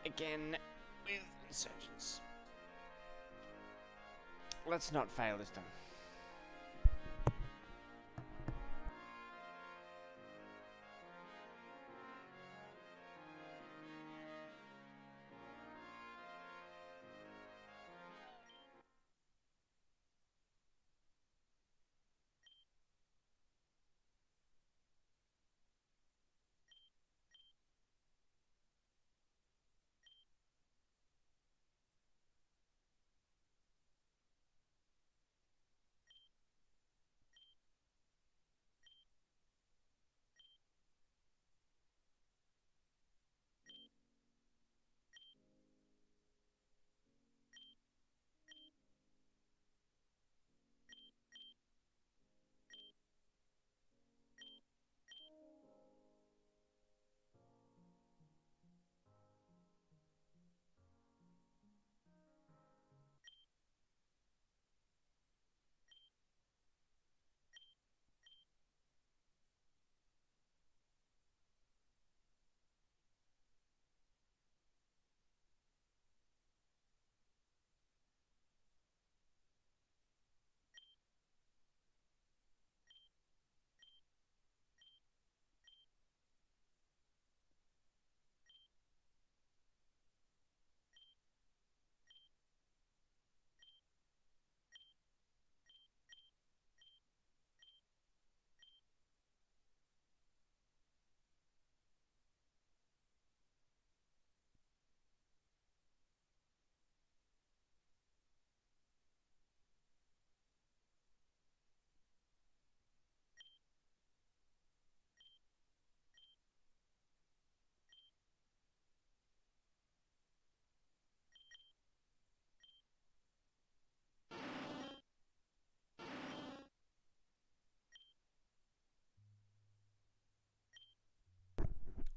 again with Insurgence. Let's not fail this time.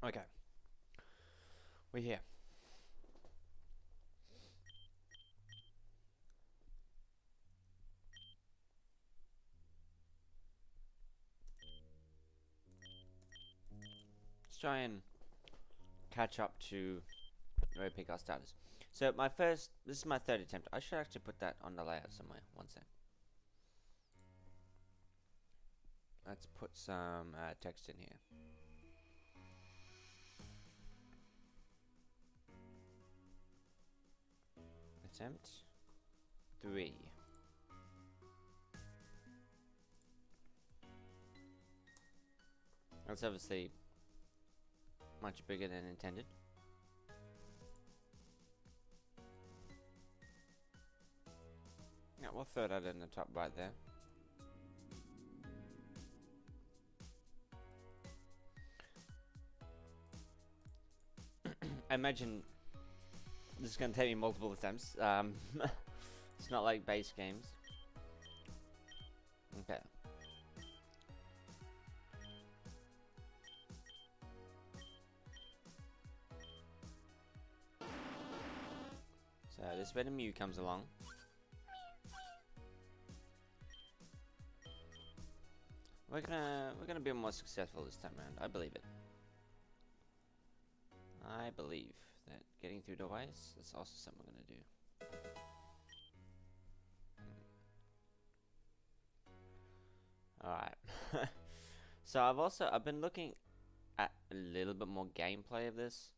Okay. We're here. Let's try and catch up to where we pick our status. So this is my third attempt. I should actually put that on the layout somewhere. One sec. Let's put some text in here. Attempt 3. That's obviously much bigger than intended. Yeah, we'll throw that in the top right there. I imagine this is going to take me multiple attempts. It's not like base games. Okay. So this bit of Mew comes along. We're gonna be more successful this time around. I believe it. I believe that getting through the ice is also something we're gonna do. Alright. So I've been looking at a little bit more gameplay of this.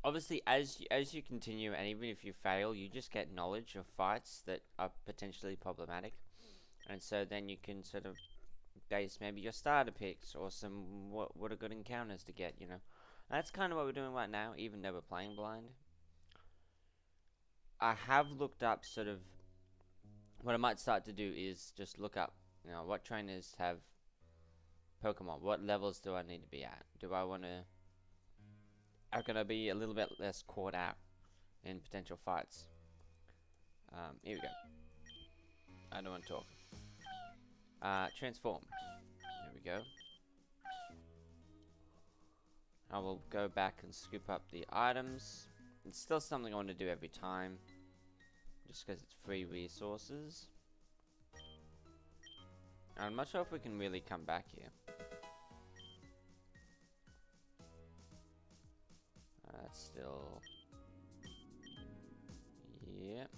Obviously, as you continue, and even if you fail, you just get knowledge of fights that are potentially problematic, and so then you can sort of base maybe your starter picks or some what are good encounters to get. You know, that's kind of what we're doing right now, even though we're playing blind. I have looked up sort of what I might start to do is just look up, you know, what trainers have Pokemon. What levels do I need to be at? Do I want to? Are gonna be a little bit less caught out in potential fights. Here we go. I don't want to talk. Transform. There we go. I will go back and scoop up the items. It's still something I want to do every time, just because it's free resources. I'm not sure if we can really come back here. Still. Yep.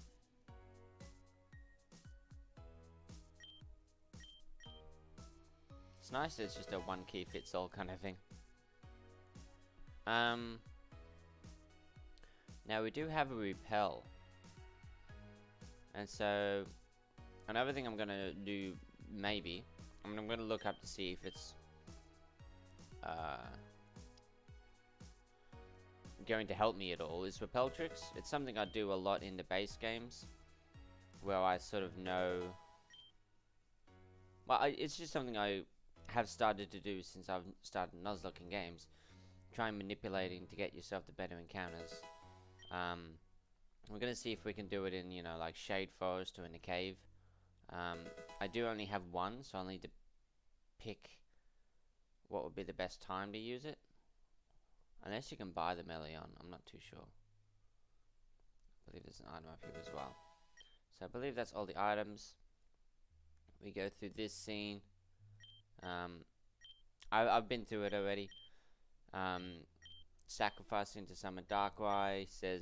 It's nice that it's just a one key fits all kind of thing. Now we do have a repel. And so another thing I'm gonna do, maybe, I'm gonna look up to see if it's going to help me at all, is repel tricks. It's something I do a lot in the base games, where I sort of know. Well, it's just something I have started to do since I've started Nuzlocke games. Try manipulating to get yourself the better encounters. We're gonna see if we can do it in, you know, like Shade Forest or in a cave. I do only have one, so I'll need to pick what would be the best time to use it. Unless you can buy the melee on, I'm not too sure. I believe there's an item up here as well. So I believe that's all the items. We go through this scene. I've been through it already. Sacrificing to summon Darkrai, says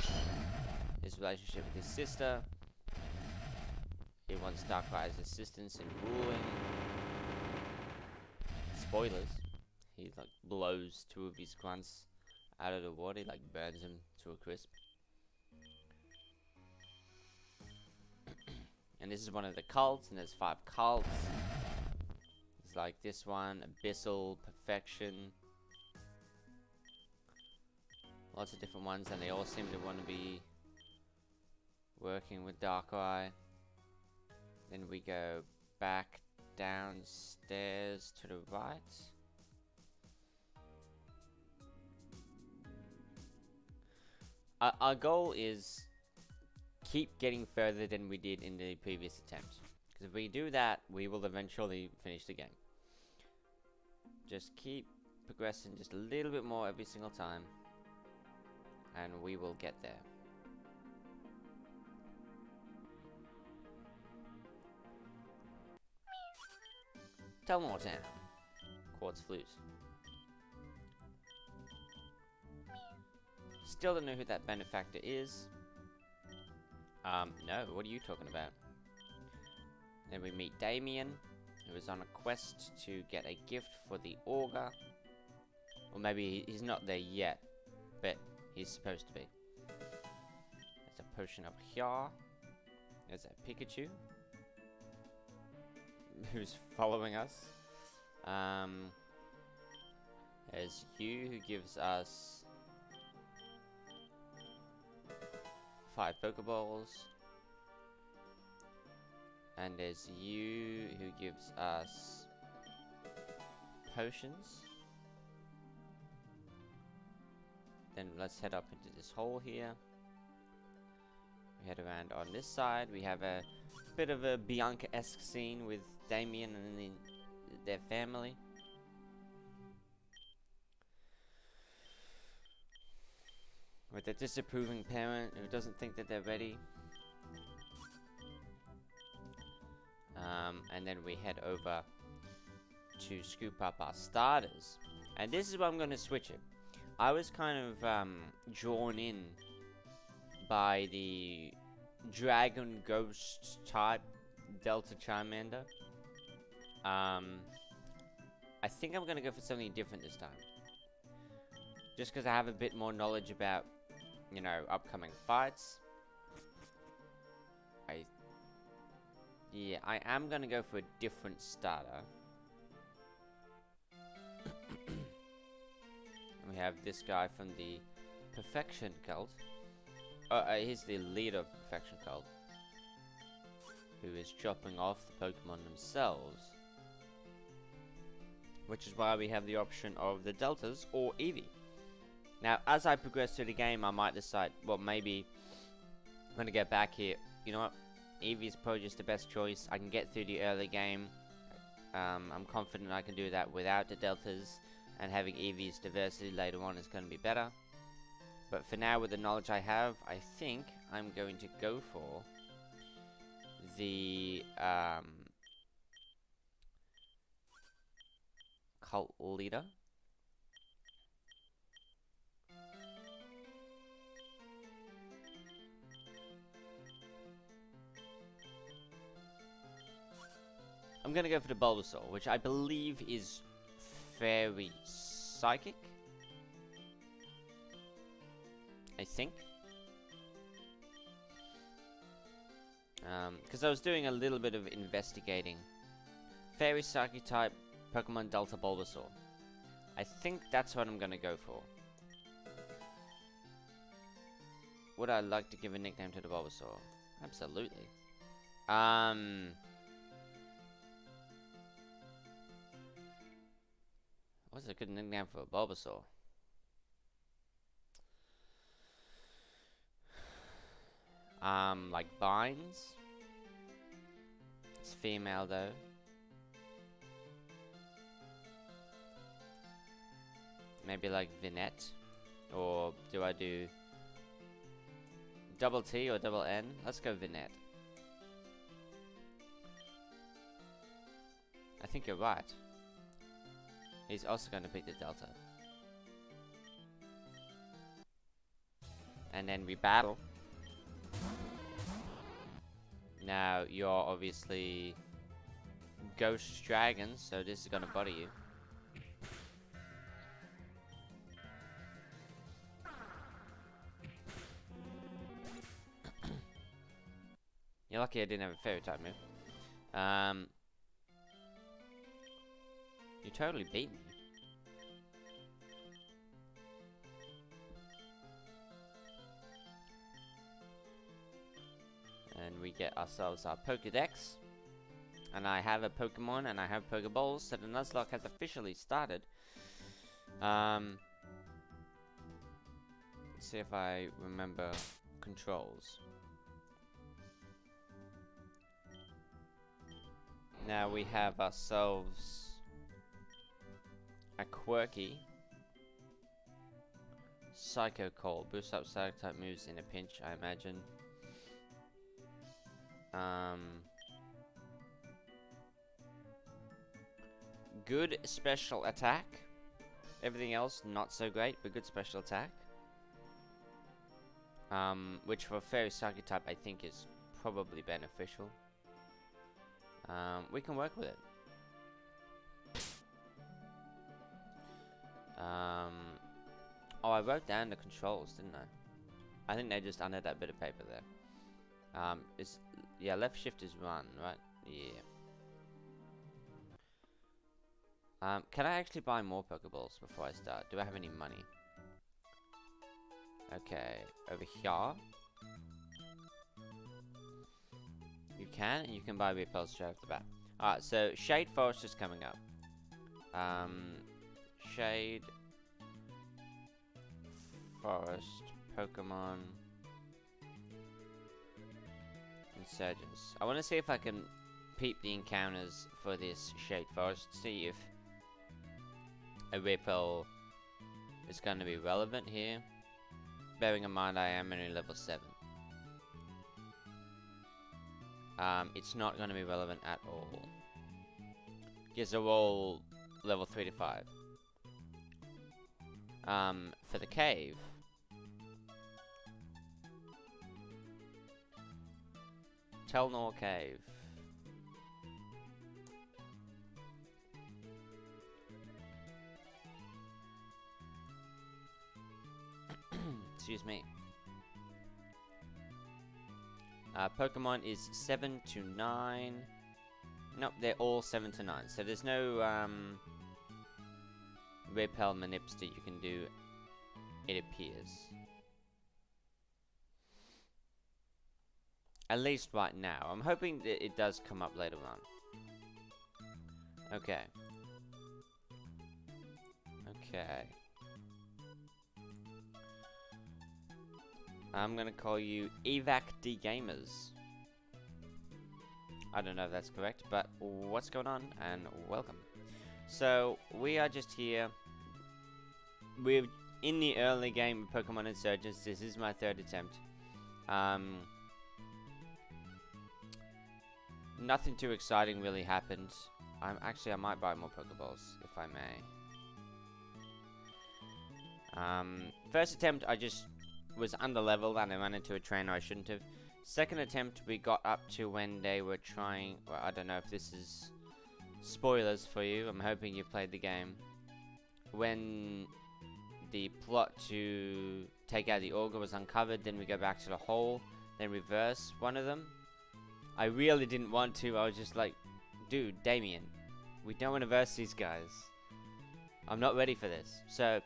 his relationship with his sister. He wants Darkrai's assistance in ruling. Spoilers. He like blows two of his grunts out of the water, he like burns him to a crisp. And this is one of the cults, and there's 5 cults. It's like this one, Abyssal, Perfection. Lots of different ones, and they all seem to want to be working with Darkrai. Then we go back downstairs to the right. Our goal is keep getting further than we did in the previous attempt. Because if we do that, we will eventually finish the game. Just keep progressing just a little bit more every single time. And we will get there. Telmore Town. Quartz flutes. Still don't know who that benefactor is. No, what are you talking about? Then we meet Damien, who is on a quest to get a gift for the Augur. Or maybe he's not there yet, but he's supposed to be. There's a potion up here. There's a Pikachu, who's following us. There's you, who gives us 5 Pokeballs. And there's you, who gives us potions. Then let's head up into this hole here. We head around on this side. We have a bit of a Bianca-esque scene with Damien and then their family. With a disapproving parent who doesn't think that they're ready. And then we head over to scoop up our starters. And this is where I'm going to switch it. I was kind of drawn in by the Dragon Ghost type Delta Charmander. I think I'm going to go for something different this time. Just because I have a bit more knowledge about, you know, upcoming fights. I am going to go for a different starter. We have this guy from the Perfection Cult. He's the leader of the Perfection Cult, who is chopping off the Pokemon themselves. Which is why we have the option of the Deltas or Eevee. Now, as I progress through the game, I might decide, well, maybe I'm going to get back here. You know what? Eevee is probably just the best choice. I can get through the early game. I'm confident I can do that without the Deltas. And having Eevee's diversity later on is going to be better. But for now, with the knowledge I have, I think I'm going to go for the cult leader. I'm gonna go for the Bulbasaur, which I believe is Fairy Psychic. I think. Because I was doing a little bit of investigating. Fairy Psychic type Pokemon Delta Bulbasaur. I think that's what I'm gonna go for. Would I like to give a nickname to the Bulbasaur? Absolutely. What's a good nickname for a Bulbasaur? Like Vines. It's female though. Maybe like Vinette. Or do I do double T or double N? Let's go Vinette. I think you're right. He's also going to pick the Delta. And then we battle. Now, you're obviously Ghost Dragon, so this is going to bother you. You're lucky I didn't have a fairy type move. You totally beat me. And we get ourselves our Pokedex. And I have a Pokemon and I have Pokeballs, so the Nuzlocke has officially started. Let's see if I remember controls. Now we have ourselves a quirky Psycho Cold. Boosts up Psychic type moves in a pinch, I imagine. Good special attack. Everything else not so great, but good special attack. Which for Fairy Psychic type I think is probably beneficial. We can work with it. Oh, I wrote down the controls, didn't I? I think they're just under that bit of paper there. Yeah, left shift is run, right? Yeah. Can I actually buy more Pokeballs before I start? Do I have any money? Okay, over here. You can, and you can buy Repel straight off the bat. Alright, so Shade Forest is coming up. Shade Forest, Pokemon Insurgence. I want to see if I can peep the encounters for this Shade Forest, see if a Repel is going to be relevant here. Bearing in mind I am only level 7. It's not going to be relevant at all. Because they're all level 3 to 5. For the cave. Telnor Cave. Excuse me. Pokemon is 7 to 9. Nope, they're all 7 to 9. So there's no Repel manips that you can do, it appears. At least right now. I'm hoping that it does come up later on. Okay. Okay. I'm gonna call you Evac D Gamers. I don't know if that's correct, but what's going on, and welcome. So, we are just here. We're in the early game of Pokemon Insurgence. This is my 3rd attempt. Nothing too exciting really happened. I might buy more Pokeballs, if I may. First attempt, I just was underleveled and I ran into a trainer I shouldn't have. Second attempt, we got up to when they were trying. Well, I don't know if this is spoilers for you. I'm hoping you played the game. When the plot to take out the auger was uncovered, then we go back to the hole, then reverse one of them. I really didn't want to. I was just like, dude, Damien, we don't want to verse these guys. I'm not ready for this. So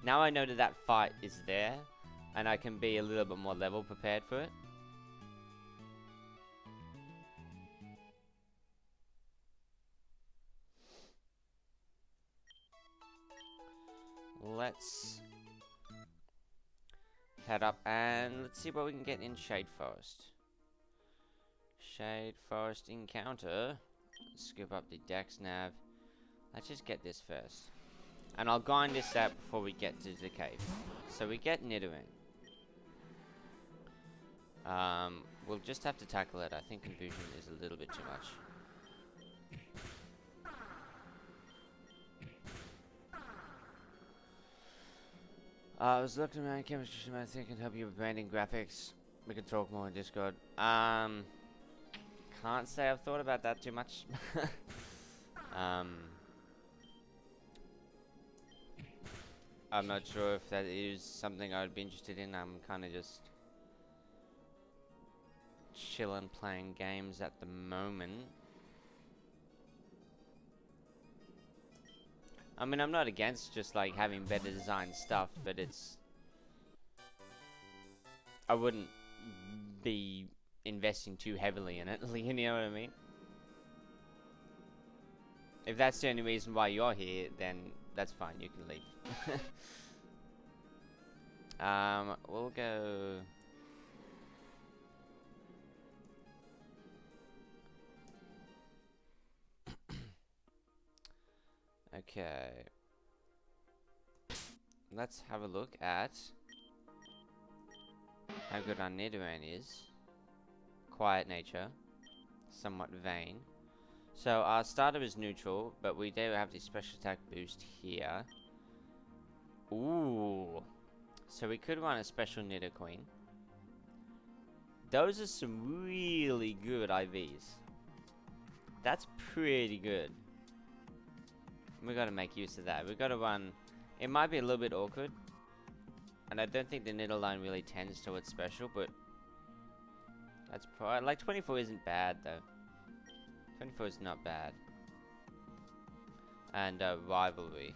now I know that that fight is there, and I can be a little bit more level prepared for it. Let's head up and let's see what we can get in Shade Forest. Shade Forest encounter. Scoop up the Dexnav. Let's just get this first. And I'll grind this out before we get to the cave. So we get Nidoran. We'll just have to tackle it. I think confusion is a little bit too much. I was looking around chemistry, I think I can help you with branding graphics. We can talk more in Discord. Can't say I've thought about that too much. I'm not sure if that is something I would be interested in. I'm kind of just chilling, playing games at the moment. I mean, I'm not against just like having better design stuff, but it's... I wouldn't be investing too heavily in it, you know what I mean? If that's the only reason why you're here, then that's fine, you can leave. We'll go... Okay. Let's have a look at how good our Nidoran is. Quiet nature. Somewhat vain. So our starter is neutral, but we do have the special attack boost here. Ooh. So we could run a special Nidoqueen. Those are some really good IVs. That's pretty good. We gotta make use of that. We gotta run. It might be a little bit awkward, and I don't think the Nidoline really tends towards special, but that's probably like 24 isn't bad though. 24 is not bad. And rivalry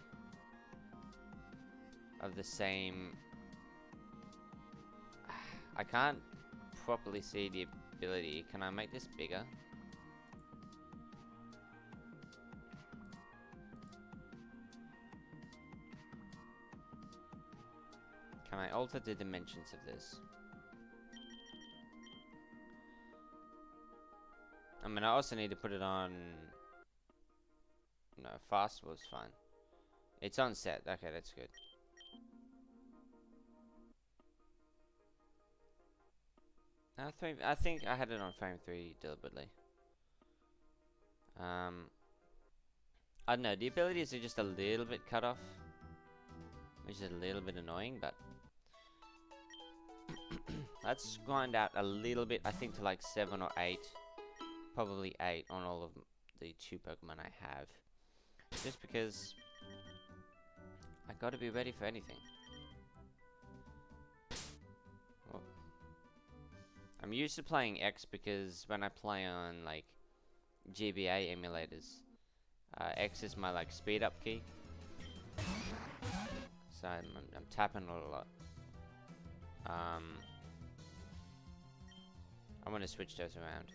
of the same. I can't properly see the ability. Can I make this bigger? Can I alter the dimensions of this? I mean, I also need to put it on... No, fast was fine. It's on set. Okay, that's good. I think I had it on frame 3 deliberately. I don't know. The abilities are just a little bit cut off, which is a little bit annoying, but... Let's grind out a little bit, I think to like 7 or 8. Probably 8 on all of the 2 Pokemon I have. Just because I gotta be ready for anything. Well, I'm used to playing X because when I play on like GBA emulators, X is my like speed up key. So I'm tapping it a lot. I'm gonna switch those around.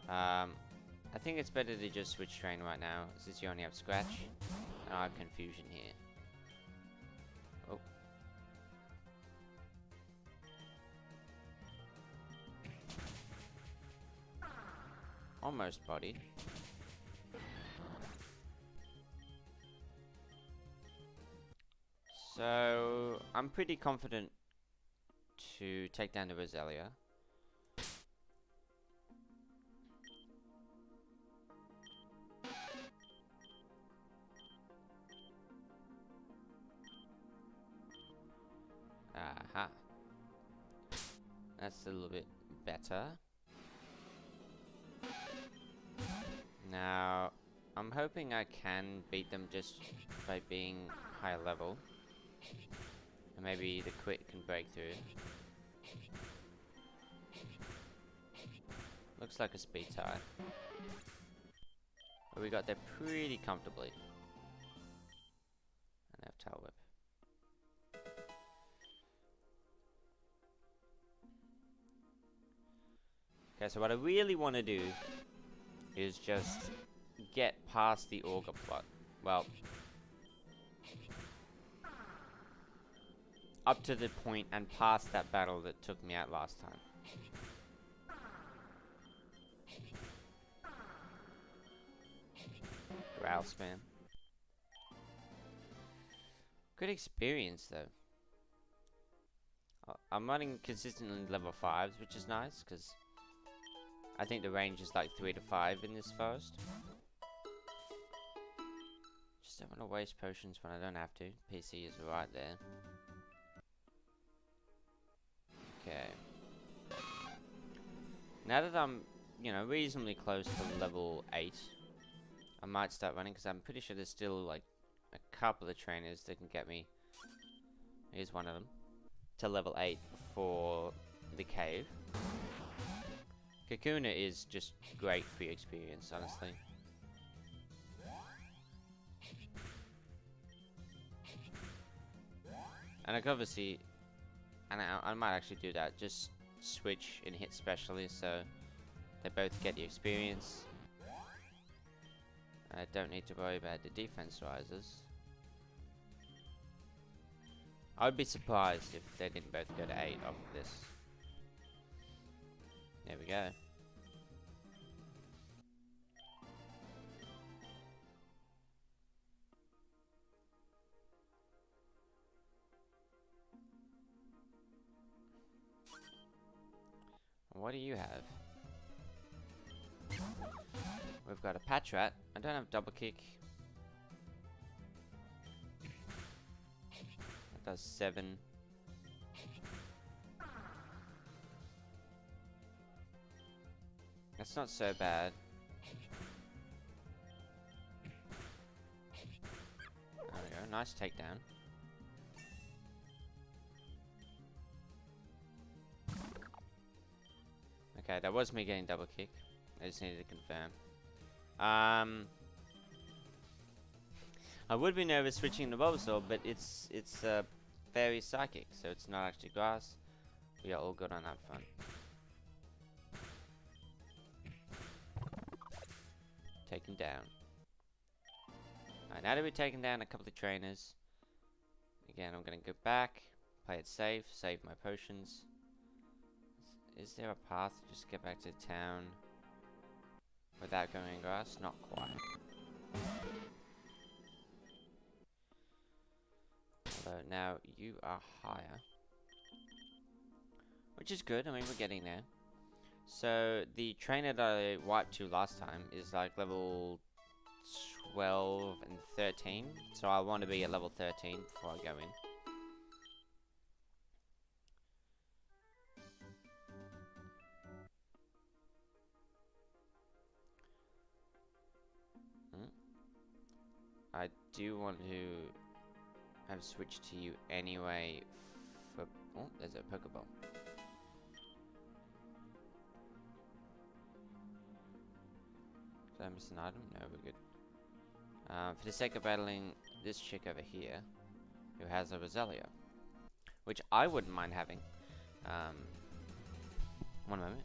I think it's better to just switch train right now, since you only have Scratch. And I have Confusion here. Oh. Almost bodied. So, I'm pretty confident to take down the Roselia. Aha. That's a little bit better. Now, I'm hoping I can beat them just by being higher level. And maybe the quit can break through. Looks like a speed tie. But we got there pretty comfortably. And I have tail whip. Okay, so what I really want to do is just get past the auger plot. Well, up to the point and past that battle that took me out last time. Growl spam. Good experience though. I'm running consistently level 5s, which is nice because I think the range is like 3 to 5 in this forest. Just don't want to waste potions when I don't have to. PC is right there. Okay. Now that I'm, you know, reasonably close to level 8, I might start running because I'm pretty sure there's still like a couple of trainers that can get me. Here's one of them. To level 8 for the cave. Kakuna is just great for your experience, honestly. And I could obviously, and I might actually do that, just switch and hit specialists so they both get the experience. I don't need to worry about the defense rises. I would be surprised if they didn't both go to 8 off of this. There we go. What do you have? We've got a patch rat. I don't have double kick. That does 7. That's not so bad. There we go. Nice takedown. Okay, that was me getting double kick. I just needed to confirm. I would be nervous switching the Bulbasaur, but it's very psychic, so it's not actually grass. We are all good on that front. Taken down. Alright, now that we've taken down a couple of trainers, again, I'm gonna go back, play it safe, save my potions. Is there a path to just get back to town without going in grass? Not quite. Although now you are higher, which is good. I mean, we're getting there. So the trainer that I wiped to last time is like level 12 and 13. So I want to be at level 13 before I go in. I do want to have switched to you anyway for... Oh, there's a Pokeball. Did I miss an item? No, we're good. For the sake of battling this chick over here, who has a Roselia, which I wouldn't mind having. One moment.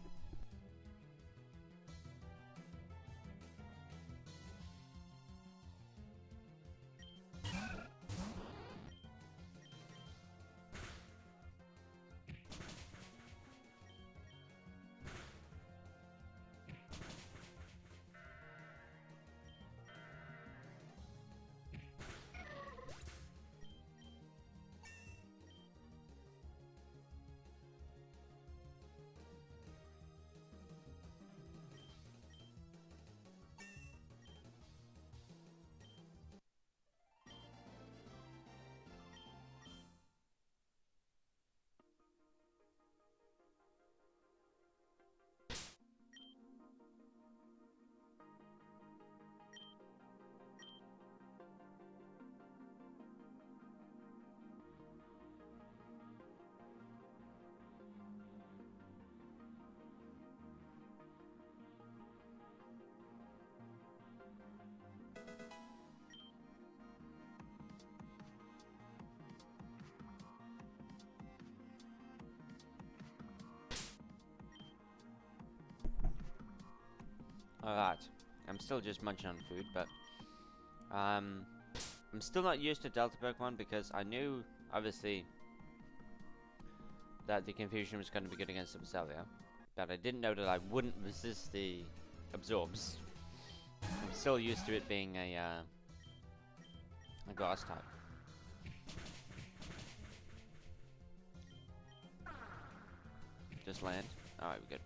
Alright. I'm still just munching on food, but I'm still not used to Delta Pokemon because I knew, obviously, that the Confusion was going to be good against Abselia, but I didn't know that I wouldn't resist the Absorbs. I'm still used to it being a Grass type. Just land. Alright, we're good.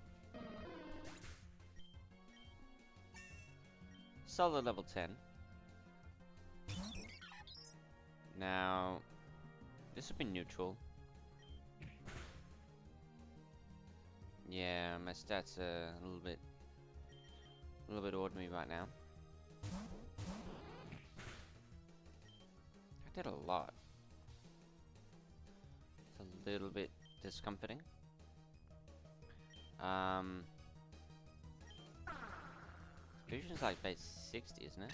Solid level 10. Now, this will be neutral. Yeah, my stats are a little bit ordinary right now. I did a lot. It's a little bit discomforting. Fusion's like base 60, isn't it?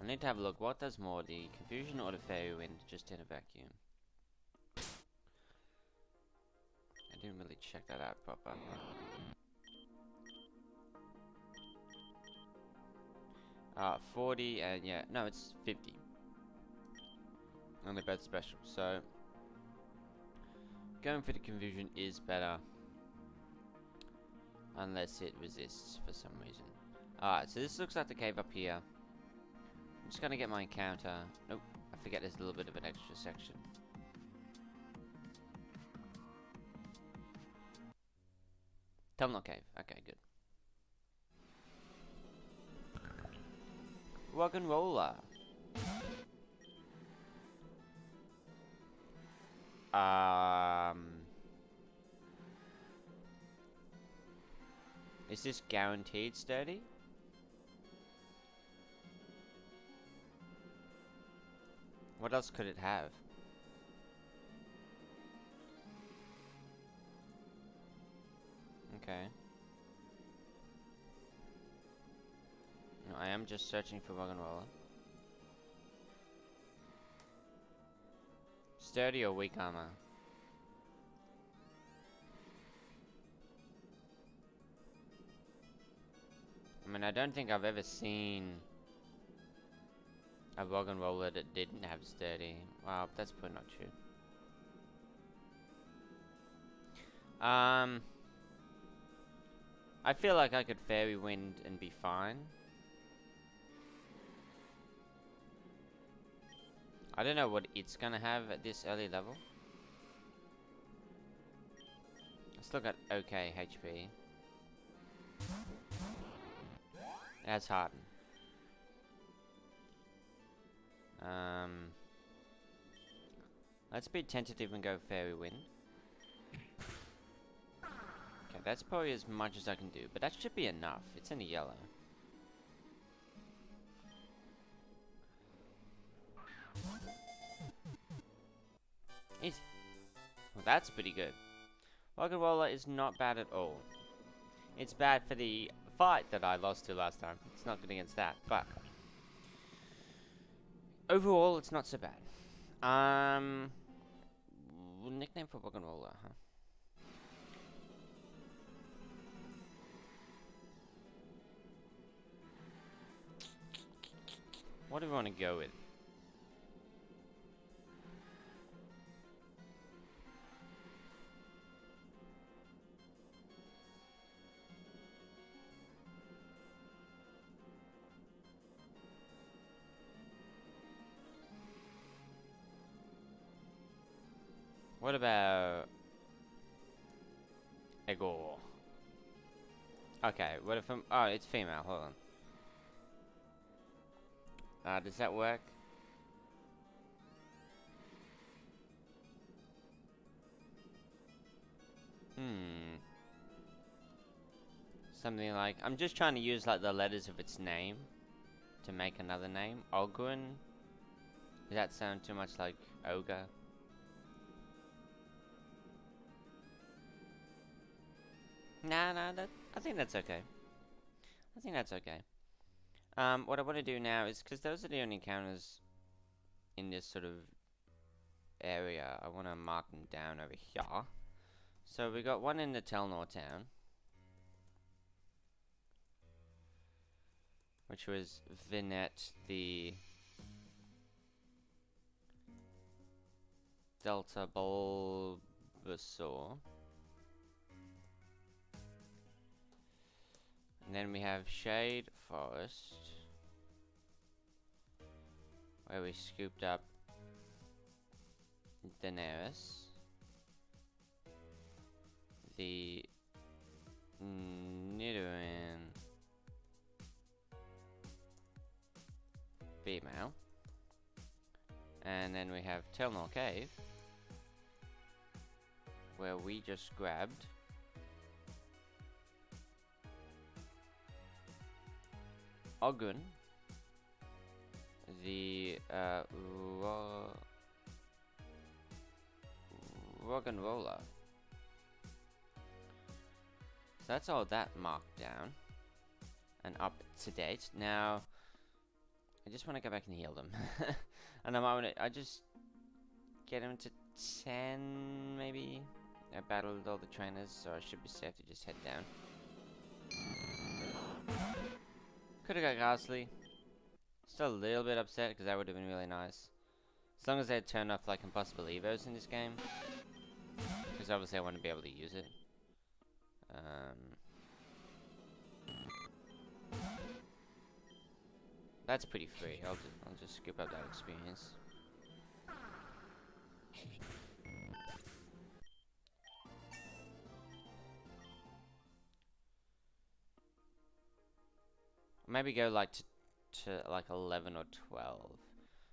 I need to have a look. What does more, the Confusion or the Fairy Wind, just in a vacuum? I didn't really check that out proper. 40 and yeah, no, it's 50. And they're both special, so going for the Confusion is better. Unless it resists for some reason. Alright, so this looks like the cave up here. I'm just gonna get my encounter. Nope, I forget there's a little bit of an extra section. Nulocke Cave. Okay, good. Rock and roller. Is this guaranteed sturdy? What else could it have? Okay. No, I am just searching for rock and roller. Sturdy or weak armor? I mean, I don't think I've ever seen a rock and roller that didn't have sturdy. Wow, that's probably not true. I feel like I could Fairy Wind and be fine. I don't know what it's gonna have at this early level. I still got okay HP. That's Harden. Let's be tentative and go Fairy Wind. Okay, that's probably as much as I can do, but that should be enough. It's in the yellow. Easy. Well, that's pretty good. Rock and roller is not bad at all. It's bad for the fight that I lost to last time. It's not good against that, but overall, it's not so bad. Nickname for rock and roller, huh? What do we want to go with? What about Egor? Okay, what if I'm... Oh, it's female, hold on. Does that work? Something like... I'm just trying to use, like, the letters of its name to make another name. Ogren? Does that sound too much like ogre? Nah, I think that's okay. I think that's okay. What I want to do now is, because those are the only encounters in this sort of area, I want to mark them down over here. So we got one in the Telnor town. which was Vinet the Delta Bulbasaur. And then we have Shade Forest, where we scooped up Daenerys, the Nidoran female, and then we have Telnor Cave, where we just grabbed Ogun, the Roggenrola. So that's all that marked down and up to date. Now, I just want to go back and heal them. And I just get them to 10, maybe? I battled all the trainers, so I should be safe to just head down. Could've got Ghastly. Still a little bit upset, because that would have been really nice. As long as they had turned off, like, impossible evos in this game. Because obviously I want to be able to use it. That's pretty free. I'll just scoop up that experience. Maybe go like to like 11 or 12.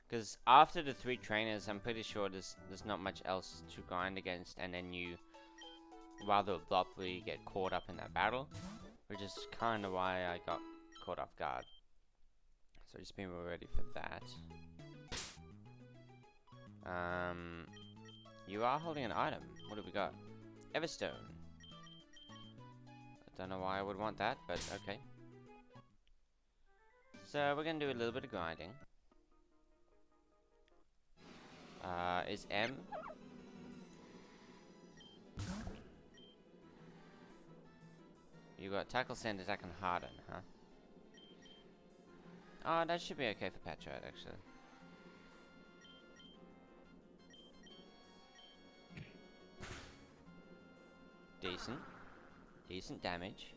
Because after the 3 trainers, I'm pretty sure there's not much else to grind against, and then you rather abruptly get caught up in that battle, which is kind of why I got caught off guard. So just be ready for that. You are holding an item. What have we got? Everstone. I don't know why I would want that, but okay. So we're gonna do a little bit of grinding. Is M? You got tackle, sand, attack, and harden, huh? Oh, that should be okay for Patriot, actually. Decent. Decent damage.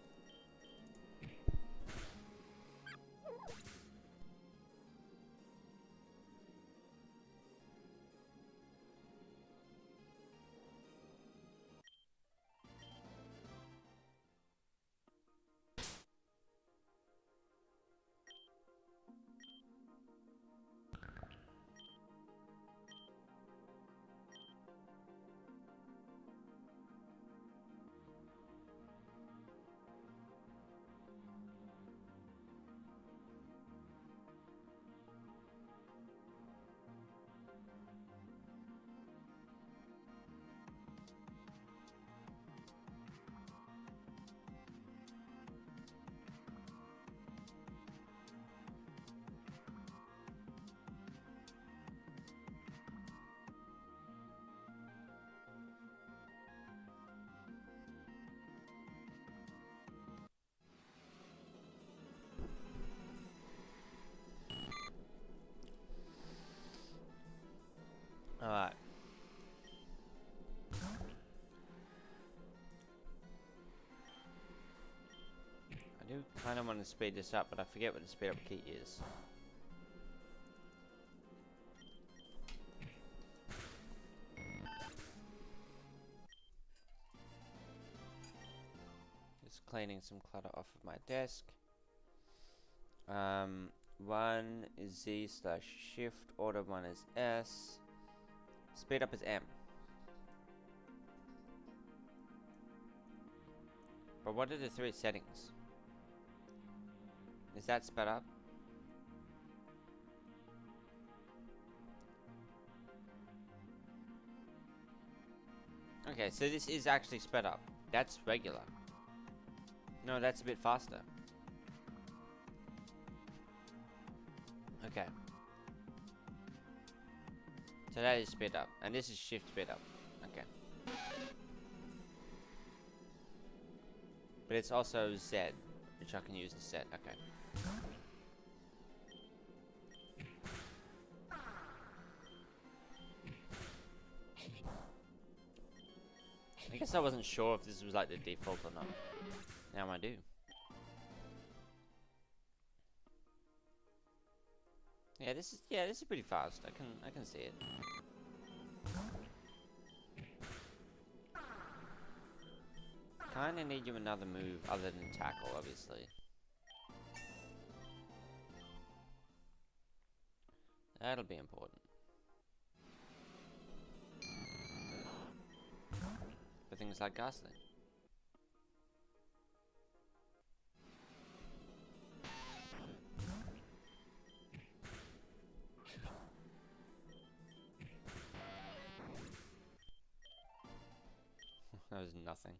Alright. I do kind of want to speed this up, but I forget what the speed up key is. Just cleaning some clutter off of my desk. 1 is Z/shift, order 1 is S. Speed up is M. But what are the 3 settings? Is that sped up? Okay, so this is actually sped up. That's regular. No, that's a bit faster. Okay. So that is sped up, and this is shift sped up. Okay. But it's also Z, which I can use instead. Okay. I guess I wasn't sure if this was like the default or not. Now I do. Yeah, this is pretty fast. I can see it. Kinda need you another move other than tackle, obviously. That'll be important. For things like Ghastly. That was nothing.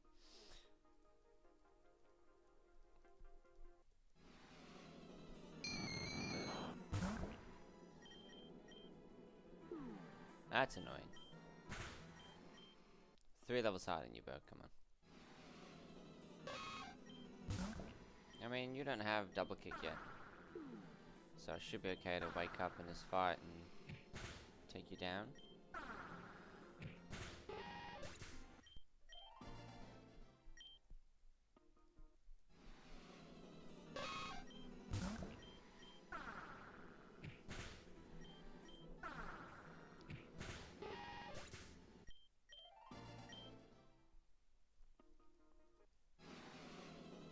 That's annoying. 3 levels higher than you, bro. Come on. I mean, you don't have double kick yet. So I should be okay to wake up in this fight and take you down.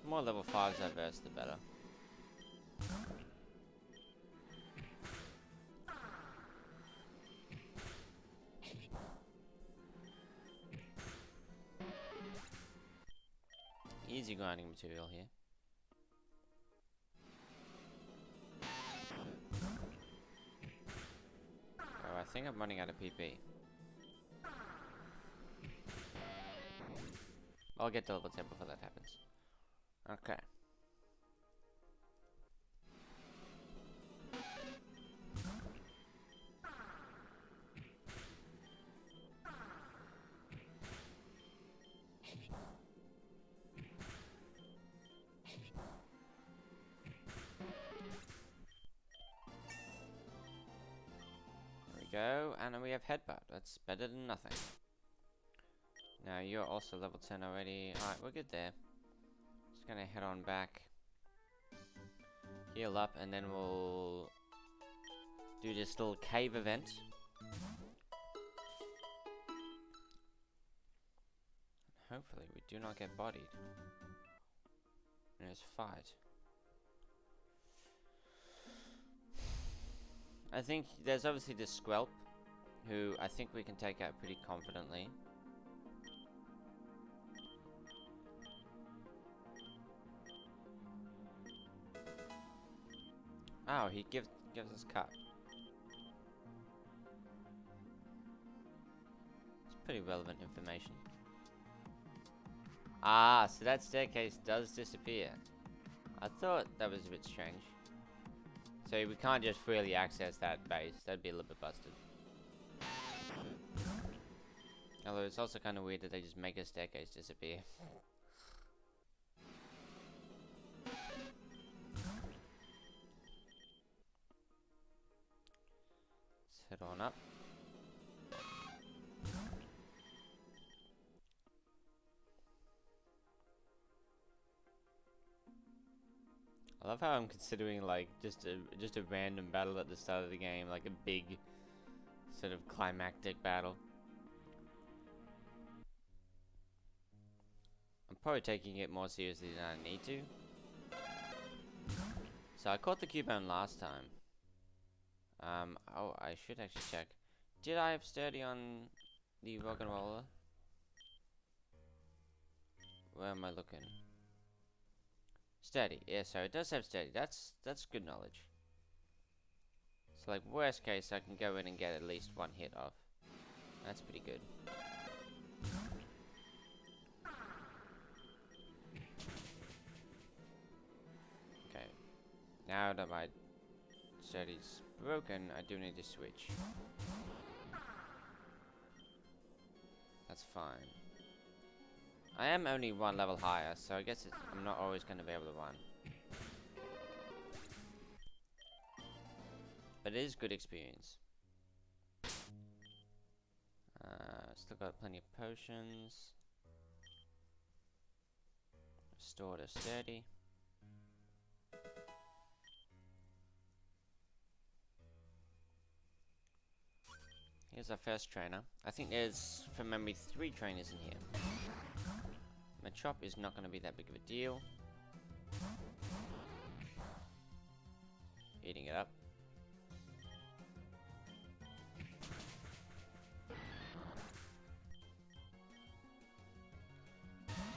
The more level 5s I verse, the better. Easy grinding material here. Oh, I think I'm running out of PP. I'll get to level 10 before that happens. Okay. Go, and then we have headbutt. That's better than nothing. Now you're also level 10 already. Alright, we're good there. Just gonna head on back, heal up, and then we'll do this little cave event. Hopefully we do not get bodied in this fight. I think there's obviously this Squelp, who I think we can take out pretty confidently. Oh, he gives us cut. It's pretty relevant information. Ah, so that staircase does disappear. I thought that was a bit strange. So we can't just freely access that base. That'd be a little bit busted. Although it's also kind of weird that they just make a staircase disappear. Let's head on up. I love how I'm considering like just a random battle at the start of the game, like a big sort of climactic battle. I'm probably taking it more seriously than I need to. So I caught the Cubone last time. Oh, I should actually check. Did I have sturdy on the rock and roller? Where am I looking? Steady, yeah, so it does have steady. That's good knowledge. So like worst case I can go in and get at least one hit off. That's pretty good. Okay. Now that my steady's broken, I do need to switch. That's fine. I am only 1 level higher, so I guess I'm not always going to be able to run. But it is good experience. Still got plenty of potions. Restore to sturdy. Here's our first trainer. I think there's, from memory, 3 trainers in here. Machop is not going to be that big of a deal. Eating it up.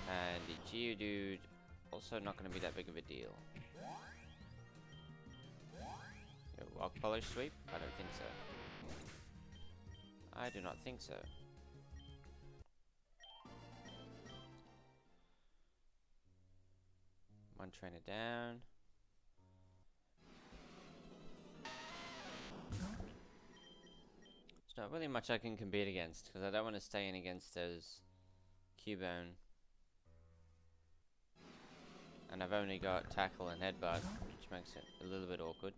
And the Geodude, also not going to be that big of a deal. Rock Polish Sweep? I don't think so. I do not think so. One trainer down. There's not really much I can compete against, because I don't want to stay in against those Cubone. And I've only got Tackle and Headbutt, which makes it a little bit awkward.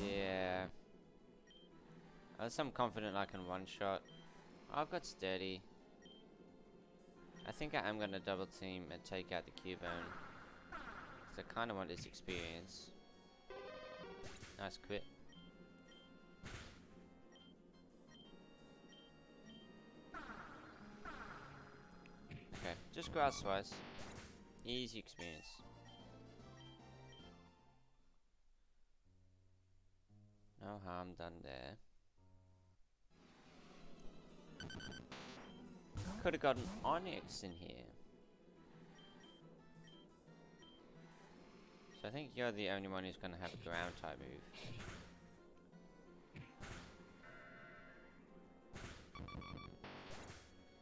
Yeah. I'm confident I can one-shot. I've got Sturdy. I think I am going to double team and take out the Cubone. Because I kind of want this experience. Nice crit. Okay, just grass-wise. Easy experience. No harm done there. Could have gotten Onyx in here. So I think you're the only one who's going to have a ground type move.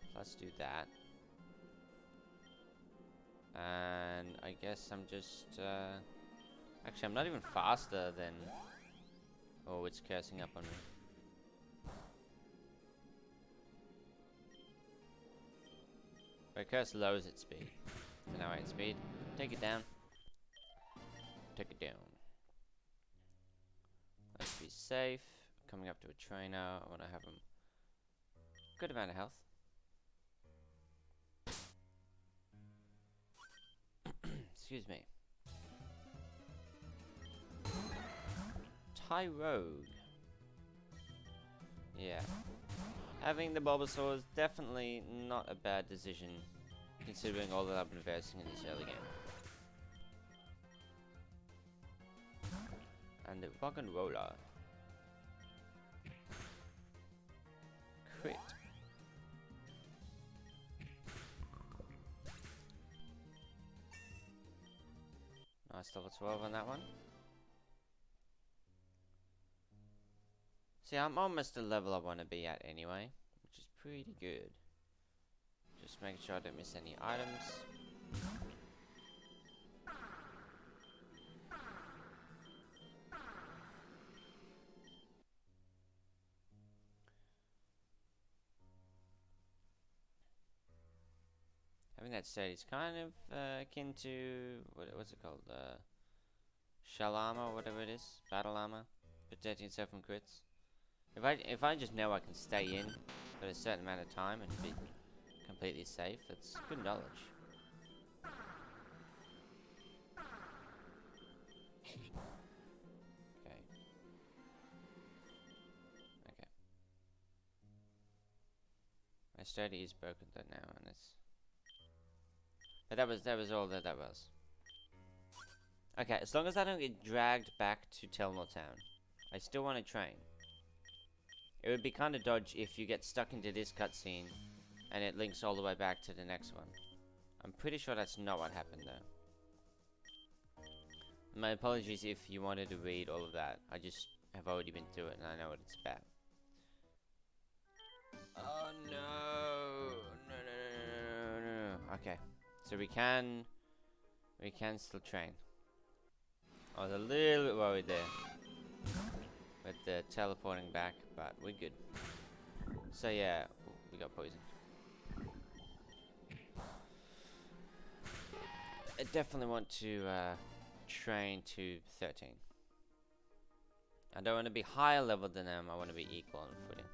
So let's do that. And I guess I'm just... actually, I'm not even faster than... Oh, it's cursing up on me. But curse lowers its speed. So now 8 speed. Take it down. Take it down. Let's be safe. Coming up to a trainer. I want to have him good amount of health. Excuse me. Tyrogue. Yeah. Having the Bulbasaur is definitely not a bad decision, considering all that I've been investing in this early game. And the Rock and Roller. Crit. Nice level 12 on that one. See, I'm almost the level I want to be at anyway, which is pretty good. Just make sure I don't miss any items. Having that state is kind of akin to, what's it called? Shell Armor, whatever it is. Battle Armor. Protecting itself from crits. If I just know I can stay in for a certain amount of time and be completely safe, that's good knowledge. Okay. Okay. My strategy is broken though now, and it's. But that was all that was. Okay, as long as I don't get dragged back to Telnor Town, I still want to train. It would be kind of dodge if you get stuck into this cutscene and it links all the way back to the next one. I'm pretty sure that's not what happened though. My apologies if you wanted to read all of that. I just have already been through it and I know what it's about. Oh no! No. Okay, so we can still train. I was a little bit worried there with the teleporting back, but we're good. So yeah, we got poisoned. I definitely want to train to 13. I don't want to be higher level than them, I want to be equal on footing.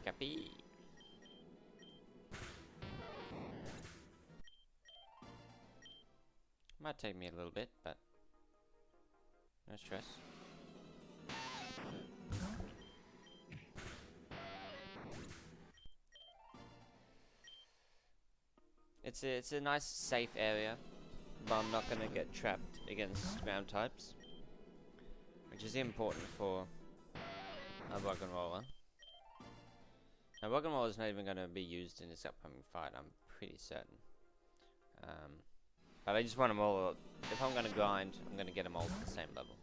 Pika-pee. Might take me a little bit, but no stress. It's a nice safe area, but I'm not gonna get trapped against ground types, which is important for a rock and roller. Now, rock and roller is not even gonna be used in this upcoming fight. I'm pretty certain. But I just want them all. If I'm gonna grind, I'm gonna get them all to the same level.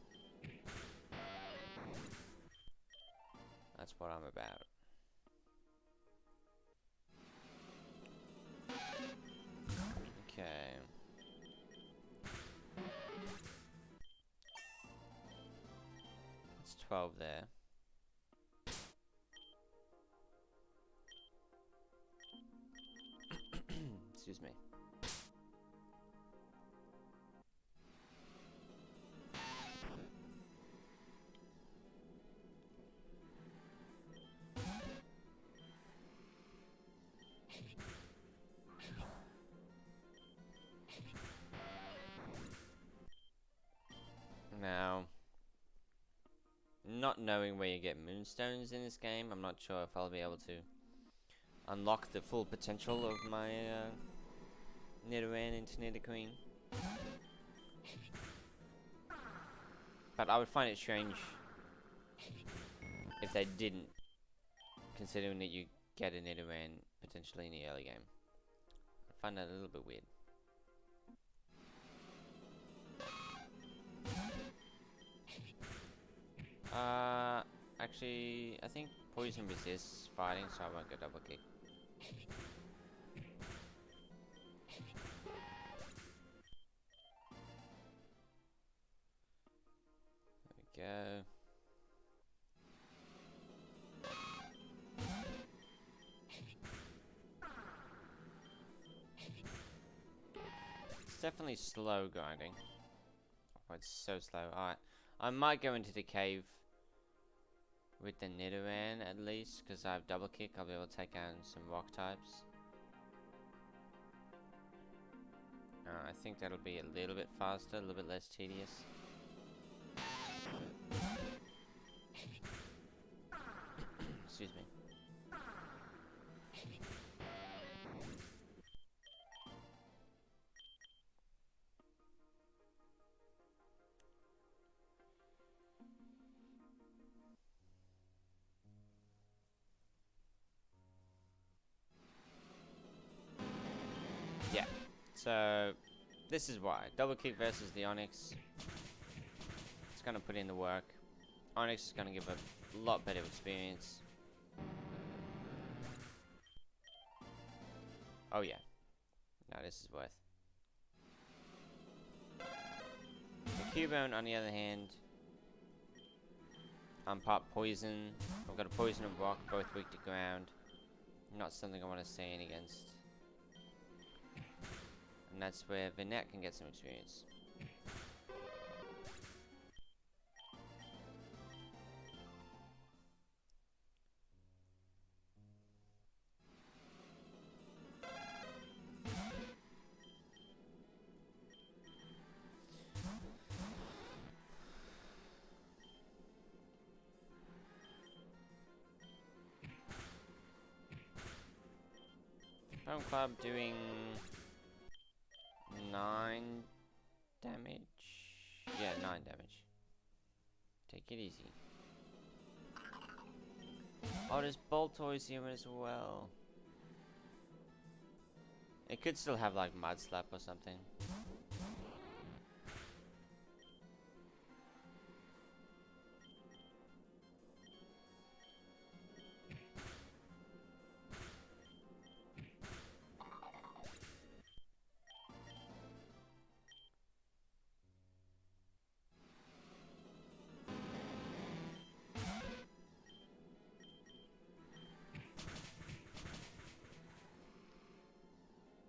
That's what I'm about. Okay. It's 12 there. Excuse me. Now, not knowing where you get moonstones in this game, I'm not sure if I'll be able to unlock the full potential of my Nidoran into Nidoqueen. But I would find it strange if they didn't, considering that you get a Nidoran potentially in the early game. I find that a little bit weird. Actually, I think poison resists fighting, so I won't go double kick. There we go. It's definitely slow grinding. Oh, it's so slow. Alright. I might go into the cave with the Nidoran at least, because I have double kick. I'll be able to take down some rock types. I think that'll be a little bit faster, a little bit less tedious. Excuse me. Yeah, so this is why. Double kick versus the Onyx. It's going to put in the work. Onyx is going to give a lot better experience. Oh yeah. No, this is worth. The Cubone, on the other hand, I'm part poison. I've got a poison and rock, both weak to ground. Not something I want to stand against. And that's where Vinette can get some experience. Bone Club doing 9 damage. Yeah, 9 damage. Take it easy. Oh, there's Boltoys here as well. It could still have like Mud Slap or something.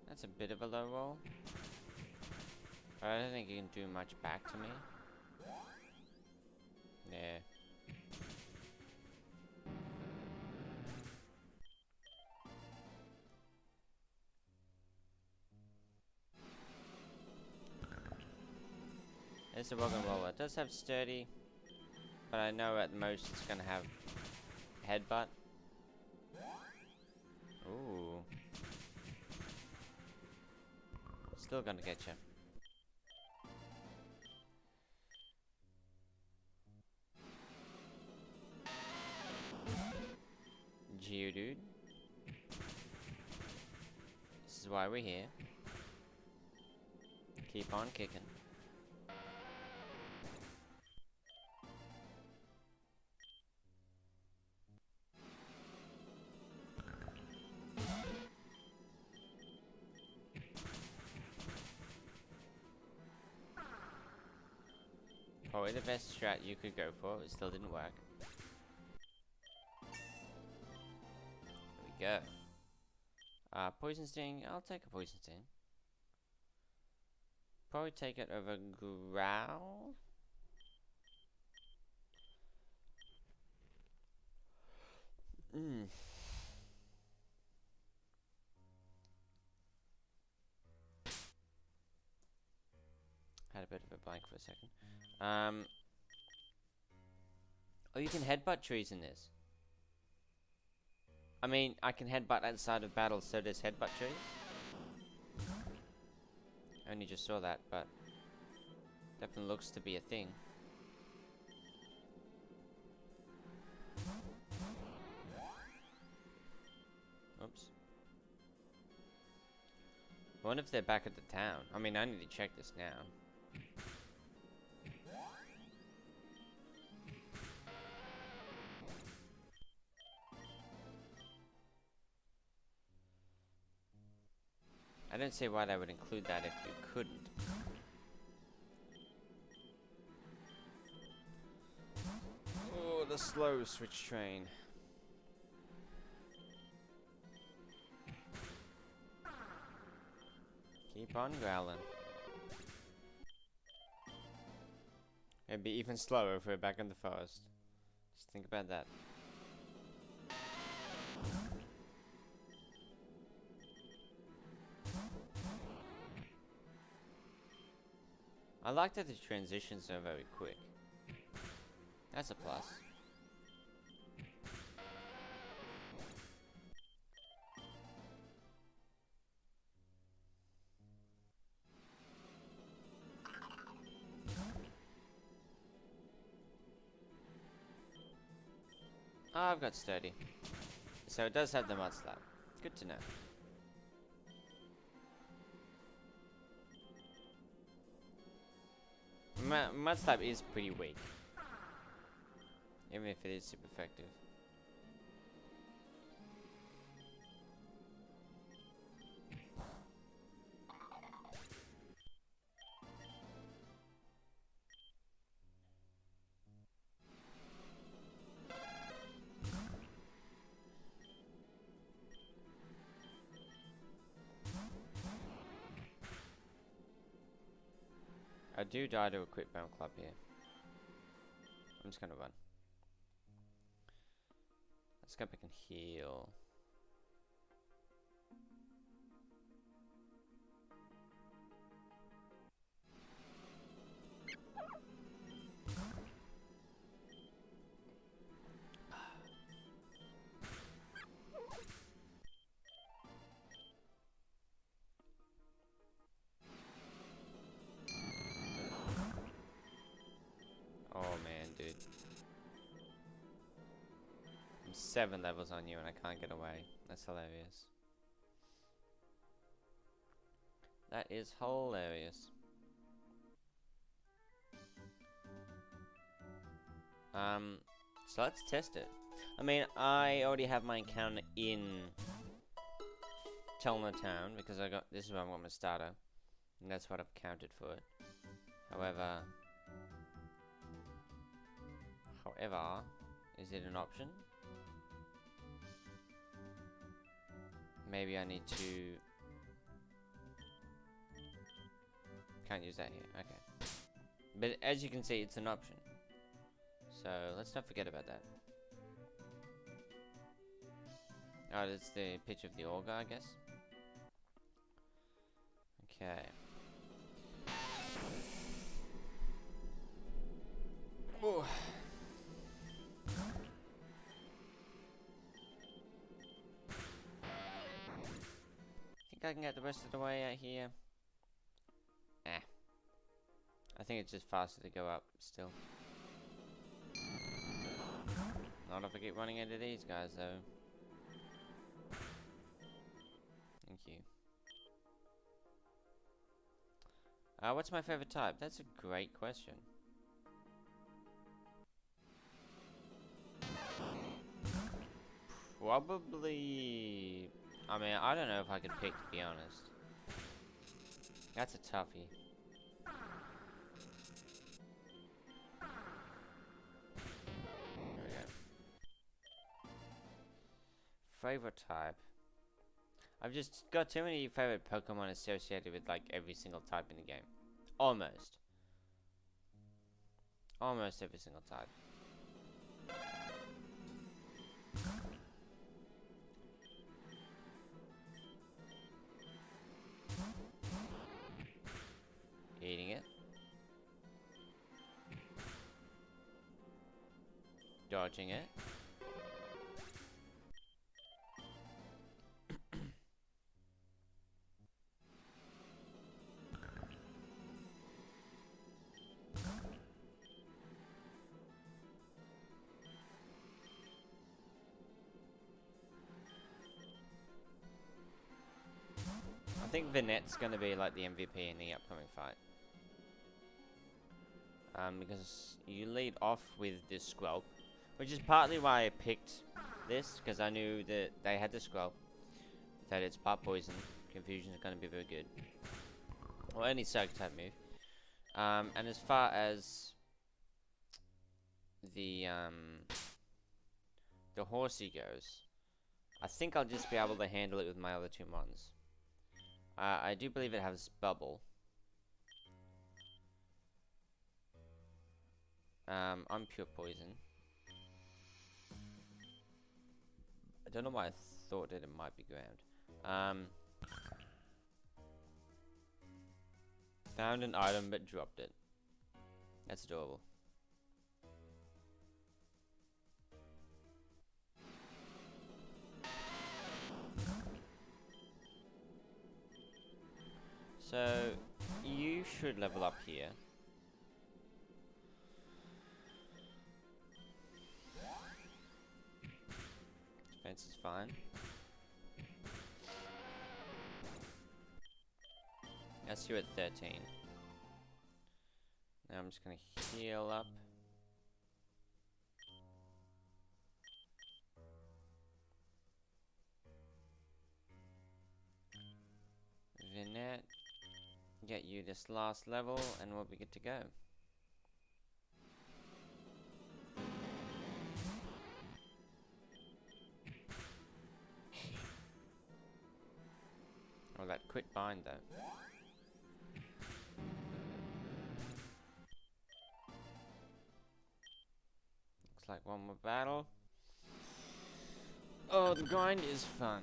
That's a bit of a low roll. But I don't think you can do much back to me. Yeah. There's the rock and roller. It does have sturdy, but I know at most it's gonna have headbutt. Ooh. Still gonna get you. Geodude. This is why we're here. Keep on kicking. Probably the best strat you could go for. It still didn't work. There we go. Poison Sting. I'll take a Poison Sting. Probably take it over Growl. Had a bit of a blank for a second. Oh, you can headbutt trees in this. I mean, I can headbutt outside of battle, so does headbutt trees. I only just saw that, but definitely looks to be a thing. Oops. I wonder if they're back at the town. I mean, I need to check this now. I don't see why they would include that if you couldn't. Oh, the slow switch train. Keep on growling. It'd be even slower if we're back in the forest. Just think about that. I like that the transitions are very quick. That's a plus. Oh, I've got sturdy. So it does have the mud slap. Good to know. Mud slap is pretty weak. Even if it is super effective. I do die to a quick bound club here. I'm just gonna run. Let's go back and heal. Oh man, dude. I'm 7 levels on you and I can't get away. That's hilarious. That is hilarious. So let's test it. I mean, I already have my encounter in Telna Town because this is where I want my starter. And that's what I've counted for it. However, is it an option? Maybe I need to... Can't use that here, okay. But as you can see, it's an option. So, let's not forget about that. Oh, that's the pitch of the auger, I guess. Okay. I can get the rest of the way out here? Eh. I think it's just faster to go up still. Not if I keep running into these guys though. Thank you. What's my favorite type? That's a great question. Probably... I mean, I don't know if I could pick, to be honest. That's a toughie. There we go. Favorite type. I've just got too many favorite Pokemon associated with like every single type in the game. Almost. Almost every single type. Eating it. Dodging it. I think Vinette's gonna be like the MVP in the upcoming fight. Because you lead off with this Squelp, which is partly why I picked this, because I knew that they had the Squelp, that it's part poison, confusion is gonna be very good. Or any Psych type move. And as far as the Horsey goes, I think I'll just be able to handle it with my other two mons. I do believe it has Bubble. I'm pure poison. I don't know why I thought that it might be ground. Found an item but dropped it. That's adorable. So, you should level up here. Defense is fine. That's you at 13. Now I'm just gonna heal up. Vinette. Get you this last level and we'll be good to go. Oh, that quit bind though. Looks like one more battle. Oh, the grind is fun.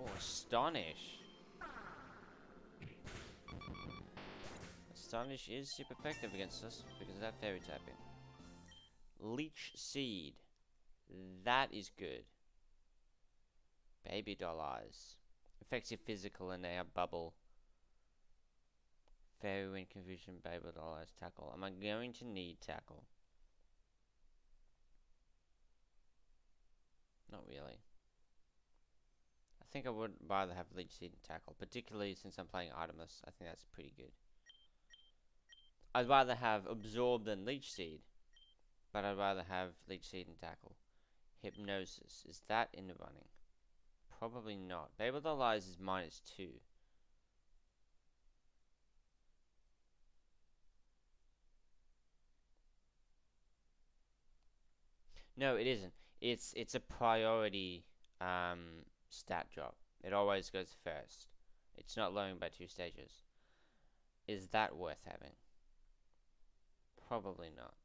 Oh, Astonish. Astonish is super effective against us because of that fairy tapping. Leech Seed. That is good. Baby Doll Eyes. Affects your physical and now Bubble. Fairy Wind, Confusion, Baby Doll Eyes, Tackle. Am I going to need Tackle? Not really. I think I would rather have Leech Seed and Tackle, particularly since I'm playing Artemis. I think that's pretty good. I'd rather have Absorb than Leech Seed, but I'd rather have Leech Seed and Tackle. Hypnosis. Is that in the running? Probably not. Baby Doll Eyes is -2. No, it isn't. It's a priority stat drop. It always goes first. It's not lowering by 2 stages. Is that worth having? Probably not.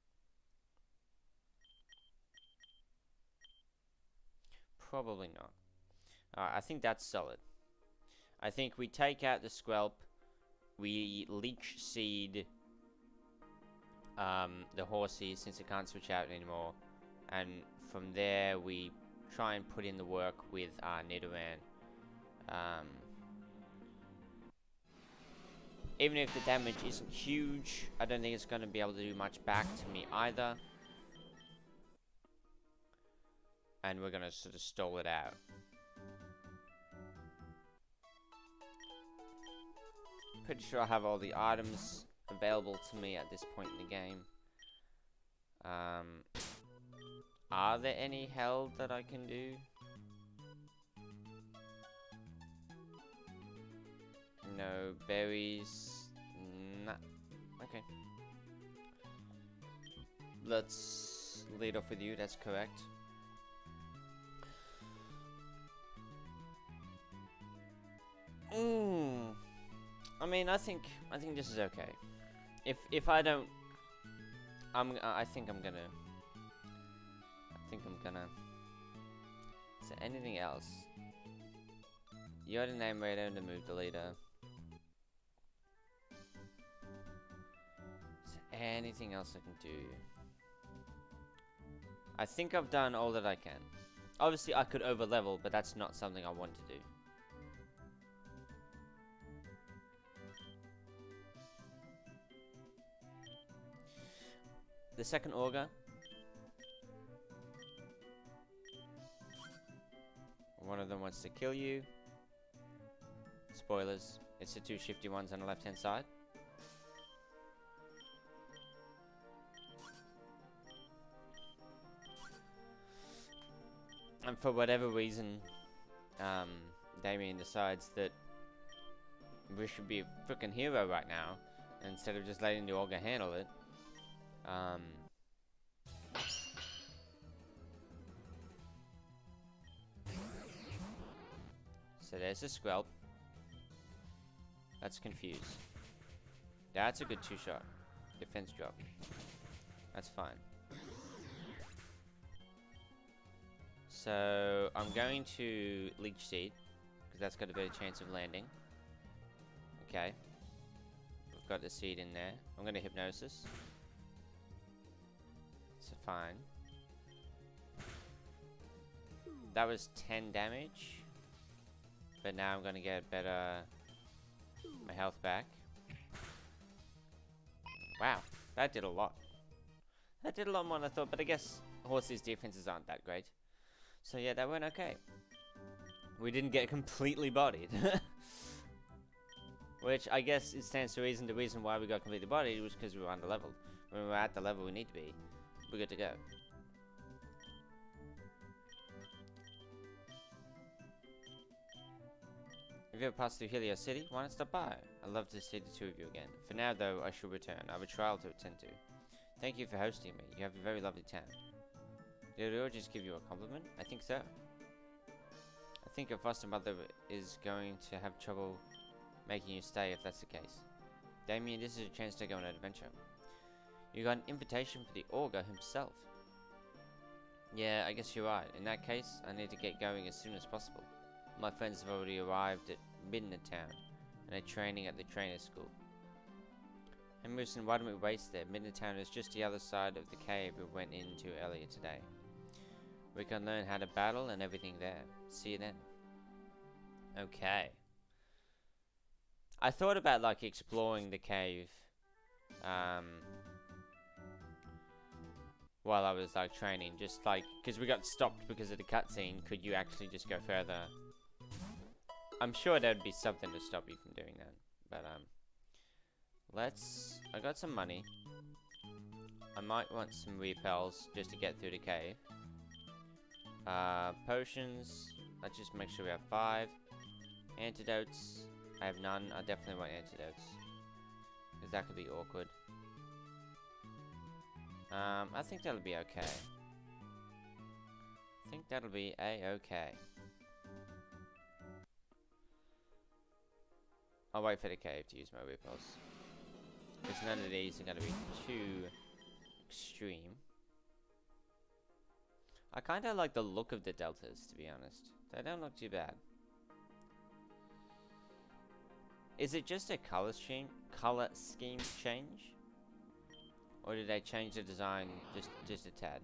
Probably not. I think that's solid. I think we take out the Squelp. We Leech Seed the Horsey since it can't switch out anymore. And from there we try and put in the work with Nidoran. Even if the damage isn't huge, I don't think it's going to be able to do much back to me either. And we're going to sort of stall it out. Pretty sure I have all the items available to me at this point in the game. Are there any held that I can do? No berries. Nah. Okay. Let's lead off with you. That's correct. I mean, I think this is okay. If I don't, I think I'm gonna. Is there anything else? You're the name radar and the move deleter. Is there anything else I can do? I think I've done all that I can. Obviously, I could over level, but that's not something I want to do. The second Augur. One of them wants to kill you. Spoilers. It's the two shifty ones on the left-hand side. And for whatever reason, Damien decides that we should be a freaking hero right now, instead of just letting the Augur handle it. So there's a Squelp. That's confused. That's a good two-shot. Defense drop. That's fine. So I'm going to Leech Seed, because that's got a better chance of landing. Okay. We've got the seed in there. I'm going to Hypnosis. So fine. That was 10 damage. But now I'm going to get my health back. Wow, that did a lot. That did a lot more than I thought, but I guess Horsey's defenses aren't that great. So yeah, that went okay. We didn't get completely bodied. Which I guess it stands to reason, the reason why we got completely bodied was because we were under-leveled. When we were at the level we need to be, we're good to go. If you ever pass through Helios City, why not stop by? I'd love to see the two of you again. For now, though, I shall return. I have a trial to attend to. Thank you for hosting me. You have a very lovely town. Did I just give you a compliment? I think so. I think your foster mother is going to have trouble making you stay if that's the case. Damien, this is a chance to go on an adventure. You got an invitation for the Augur himself. Yeah, I guess you're right. In that case, I need to get going as soon as possible. My friends have already arrived at Midna Town and are training at the trainer school. Hey Moosin, why don't we waste there? Midna Town is just the other side of the cave we went into earlier today. We can learn how to battle and everything there. See you then. Okay. I thought about like exploring the cave while I was like training, just like because we got stopped because of the cutscene. Could you actually just go further? I'm sure there'd be something to stop you from doing that, but I got some money. I might want some repels just to get through the cave. Potions, let's just make sure we have 5. Antidotes, I have none. I definitely want antidotes, because that could be awkward. I think that'll be okay. I think that'll be a-okay. I'll wait for the cave to use my repels, because none of these are going to be too extreme. I kind of like the look of the deltas, to be honest. They don't look too bad. Is it just a color scheme change? Or did they change the design just a tad?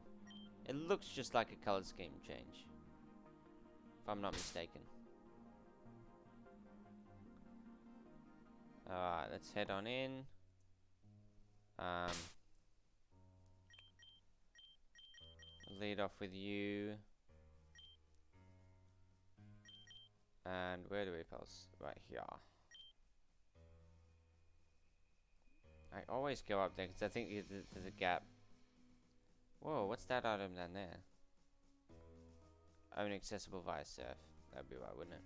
It looks just like a color scheme change. if I'm not mistaken. Alright, let's head on in. Lead off with you. And where do we pulse? Right here. I always go up there because I think there's a gap. Whoa, what's that item down there? Oh, inaccessible via surf. That'd be right, wouldn't it?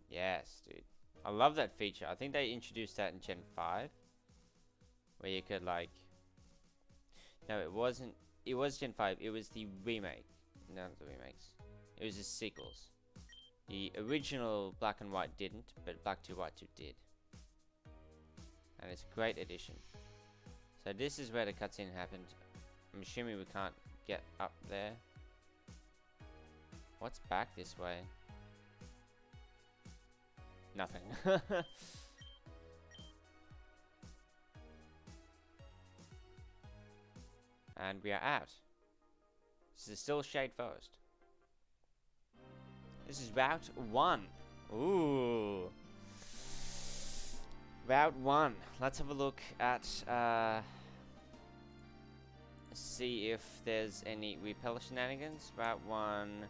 Yes, dude. I love that feature. I think they introduced that in Gen 5. Where you could, like... No, it wasn't. It was Gen 5. It was the remake. None of the remakes. It was the sequels. The original Black and White didn't, but Black 2 White 2 did. And it's a great addition. So this is where the cutscene happened. I'm assuming we can't get up there. What's back this way? Nothing. And we are out. This is still Shade Forest. This is Route 1. Ooh. Route 1. Let's have a look at, see if there's any Repel shenanigans. Route 1.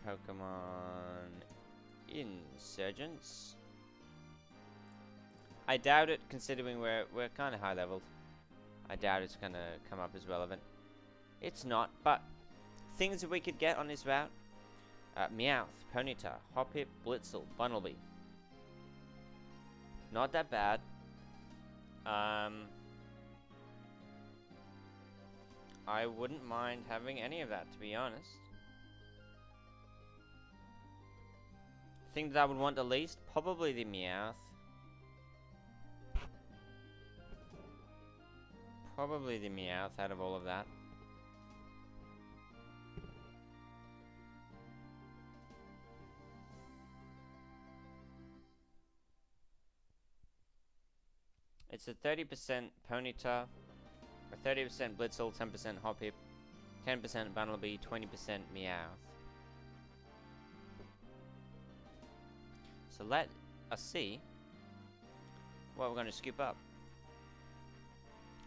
Pokemon Insurgence. I doubt it, considering we're kind of high leveled. I doubt it's gonna come up as relevant. It's not, but things that we could get on this route. Meowth, Ponyta, Hoppip, Blitzel, Bunnelby. Not that bad. I wouldn't mind having any of that, to be honest. Thing that I would want the least, probably the Meowth. Probably the Meowth out of all of that. It's a 30% Ponyta, a 30% Blitzel, 10% Hoppip, 10% Bunnelby, 20% Meowth. So let us see what we're going to scoop up.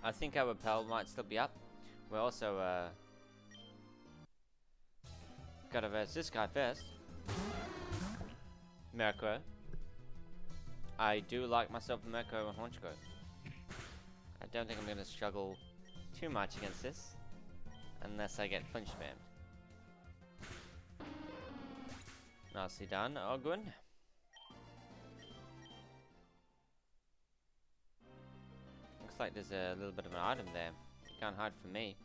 I think our Repel might still be up. We're also gotta verse this guy first. Murkrow. I do like myself a Murkrow and Honchkrow. I don't think I'm gonna struggle too much against this, unless I get flinch spammed. Nicely done, Ogwen. Looks like there's a little bit of an item there. You can't hide from me.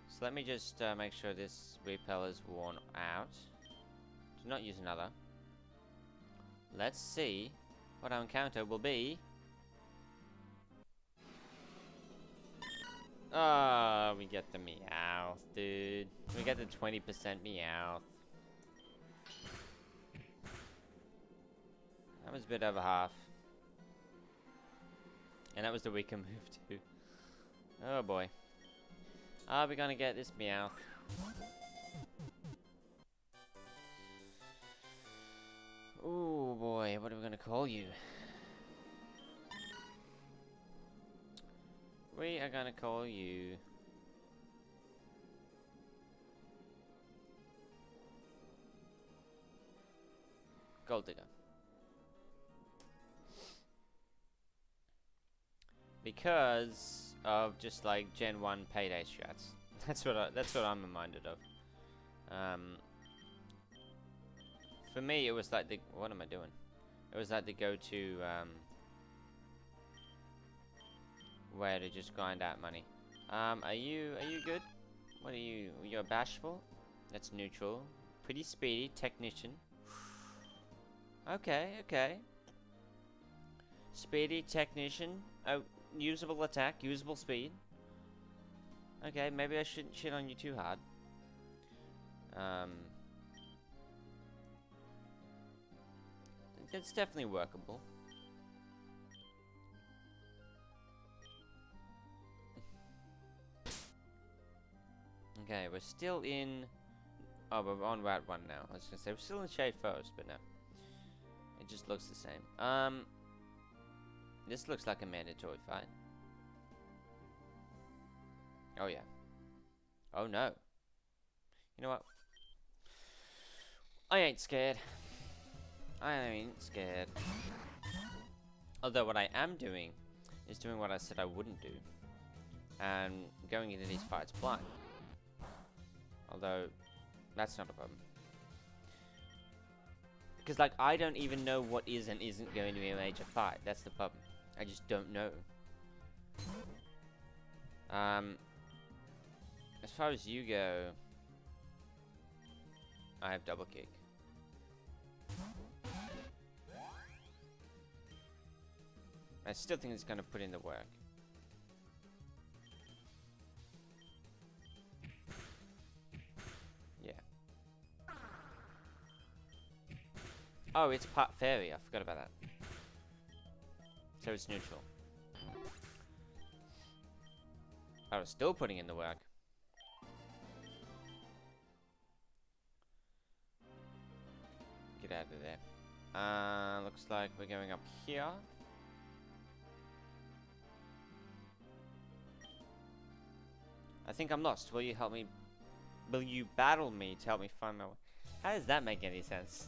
So let me just make sure this Repel is worn out. Do not use another. Let's see what our encounter will be. Oh, we get the Meowth, dude. We get the 20% Meowth. That was a bit over half. And that was the weaker move too. Oh boy. Are we gonna get this Meowth? Oh boy, what are we gonna call you? We are gonna call you... Gold Digger. Because of just like Gen 1 payday strats. That's what I'm reminded of. For me it was like the... What am I doing? It was like the go-to way to just grind out money. Are you good? What are you? You're bashful? That's neutral. Pretty speedy. Technician. Okay, okay. Speedy, technician. Oh, usable attack, usable speed. Okay, maybe I shouldn't shit on you too hard. It's definitely workable. Okay, we're still in... Oh, we're on Route 1 now. I was gonna say, we're still in Shade Forest, but no. It just looks the same. This looks like a mandatory fight. Oh, yeah. Oh, no. You know what? I ain't scared. I ain't scared. Although what I am doing is doing what I said I wouldn't do. And going into these fights blind. Although, that's not a problem. Because, like, I don't even know what is and isn't going to be a major fight. That's the problem. I just don't know. As far as you go, I have double kick. I still think it's going to put in the work. Yeah. Oh, it's part fairy. I forgot about that. So it's neutral. I was still putting in the work. Get out of there. Looks like we're going up here. I think I'm lost. Will you help me? Will you battle me to help me find my way? How does that make any sense?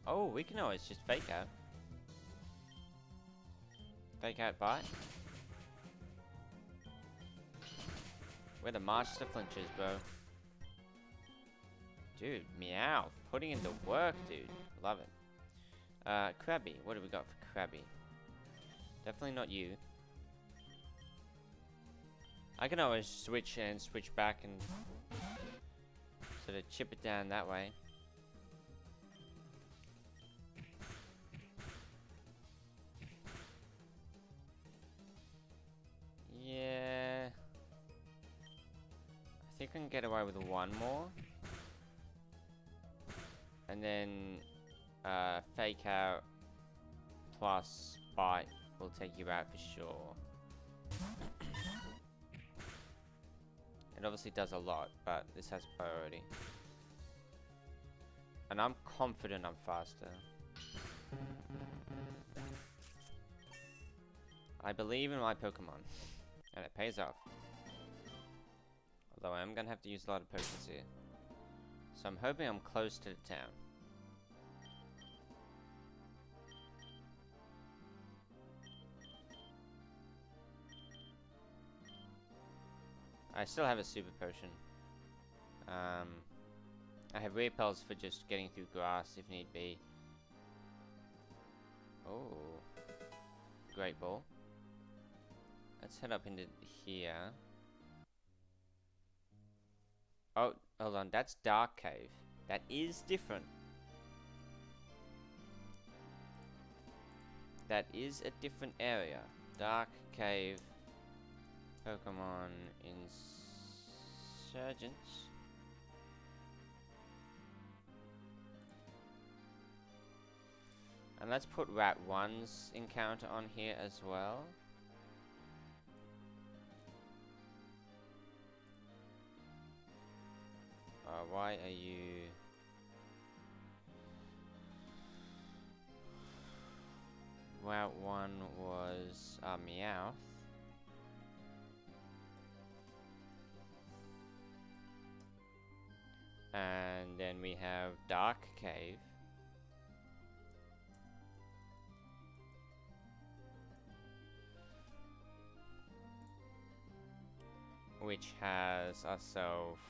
Oh, we can always just fake out. Fake out bite. We're the march to flinches, bro. Dude, meow. Putting in the work, dude. Love it. Krabby. What do we got for Krabby? Definitely not you. I can always switch and switch back and sort of chip it down that way. Yeah. I think I can get away with one more. And then fake out plus bite will take you out for sure. It obviously does a lot, but this has priority. And I'm confident I'm faster. I believe in my Pokemon. And it pays off. Although I am going to have to use a lot of potions here. So I'm hoping I'm close to the town. I still have a super potion. I have repels for just getting through grass if need be. Oh. Great ball. Let's head up into here. Oh, hold on. That's Dark Cave. That is different. That is a different area. Dark Cave. Pokemon Insurgence. And let's put Route 1's encounter on here as well. Why are you... Route 1 was Meowth. And then we have Dark Cave. Which has ourselves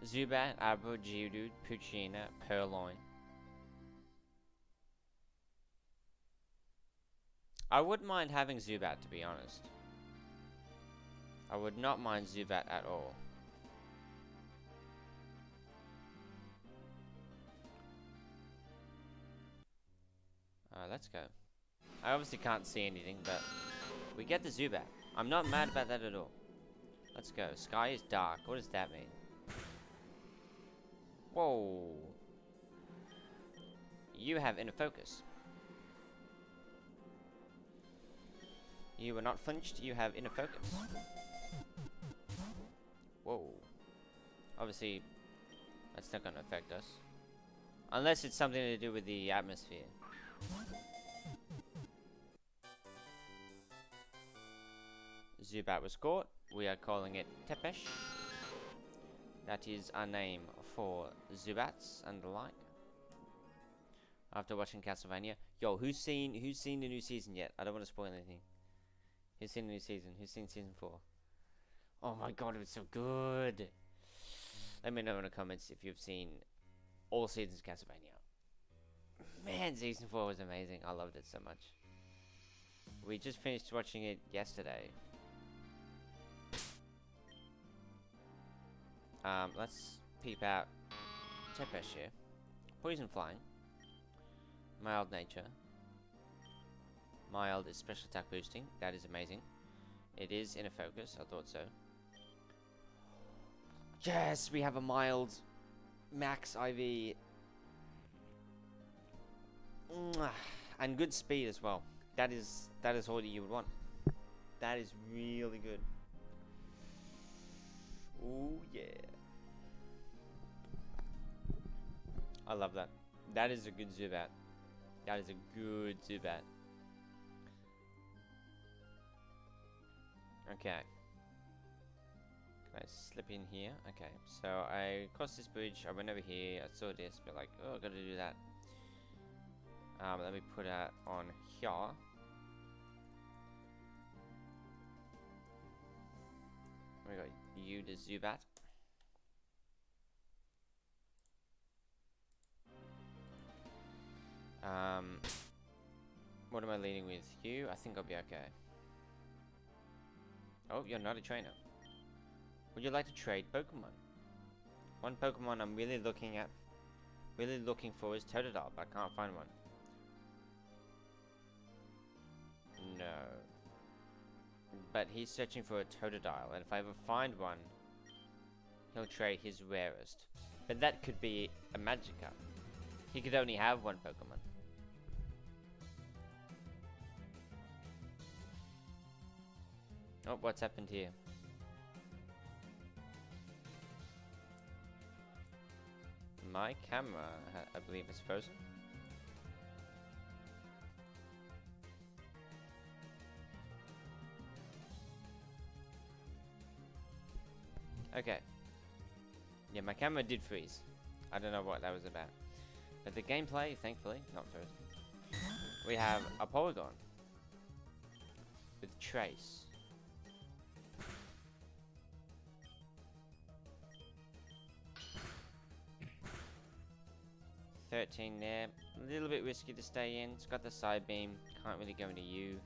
Zubat, Abra, Geodude, Poochyena, Purloin. I wouldn't mind having Zubat, to be honest. I would not mind Zubat at all. Let's go. I obviously can't see anything, but we get the Zubat. I'm not mad about that at all. Let's go. Sky is dark. What does that mean? Whoa. You have inner focus. You were not flinched, you have inner focus. Whoa. Obviously, that's not going to affect us. Unless it's something to do with the atmosphere. Zubat was caught. We are calling it Tepesh. That is our name for Zubats and the like. After watching Castlevania. Yo, who's seen the new season yet? I don't want to spoil anything. Who's seen the new season? Who's seen season 4? Oh my god, it was so good. Let me know in the comments if you've seen all seasons of Castlevania. Man, season 4 was amazing. I loved it so much. We just finished watching it yesterday. Let's peep out Tepesh here. Poison flying. Mild nature. Mild is special attack boosting. That is amazing. It is inner focus. I thought so. Yes, we have a mild max IV. And good speed as well. That is all you would want. That is really good. Oh yeah. I love that. That is a good Zubat. That is a good Zubat. Okay. Can I slip in here? Okay. So I crossed this bridge. I went over here. I saw this. But like, oh, I gotta do that. Let me put that on here. We got you, the Zubat. What am I leading with? You? I think I'll be okay. Oh, you're not a trainer. Would you like to trade Pokemon? One Pokemon I'm really looking for is Totodile, but I can't find one. No. But he's searching for a Totodile, and if I ever find one, he'll trade his rarest. But that could be a Magikarp. He could only have one Pokemon. Oh, what's happened here? My camera, I believe, is frozen. Okay. Yeah, my camera did freeze. I don't know what that was about. But the gameplay, thankfully, not frozen. We have a Polygon with Trace. 13 there. A little bit risky to stay in. It's got the side beam. Can't really go into you.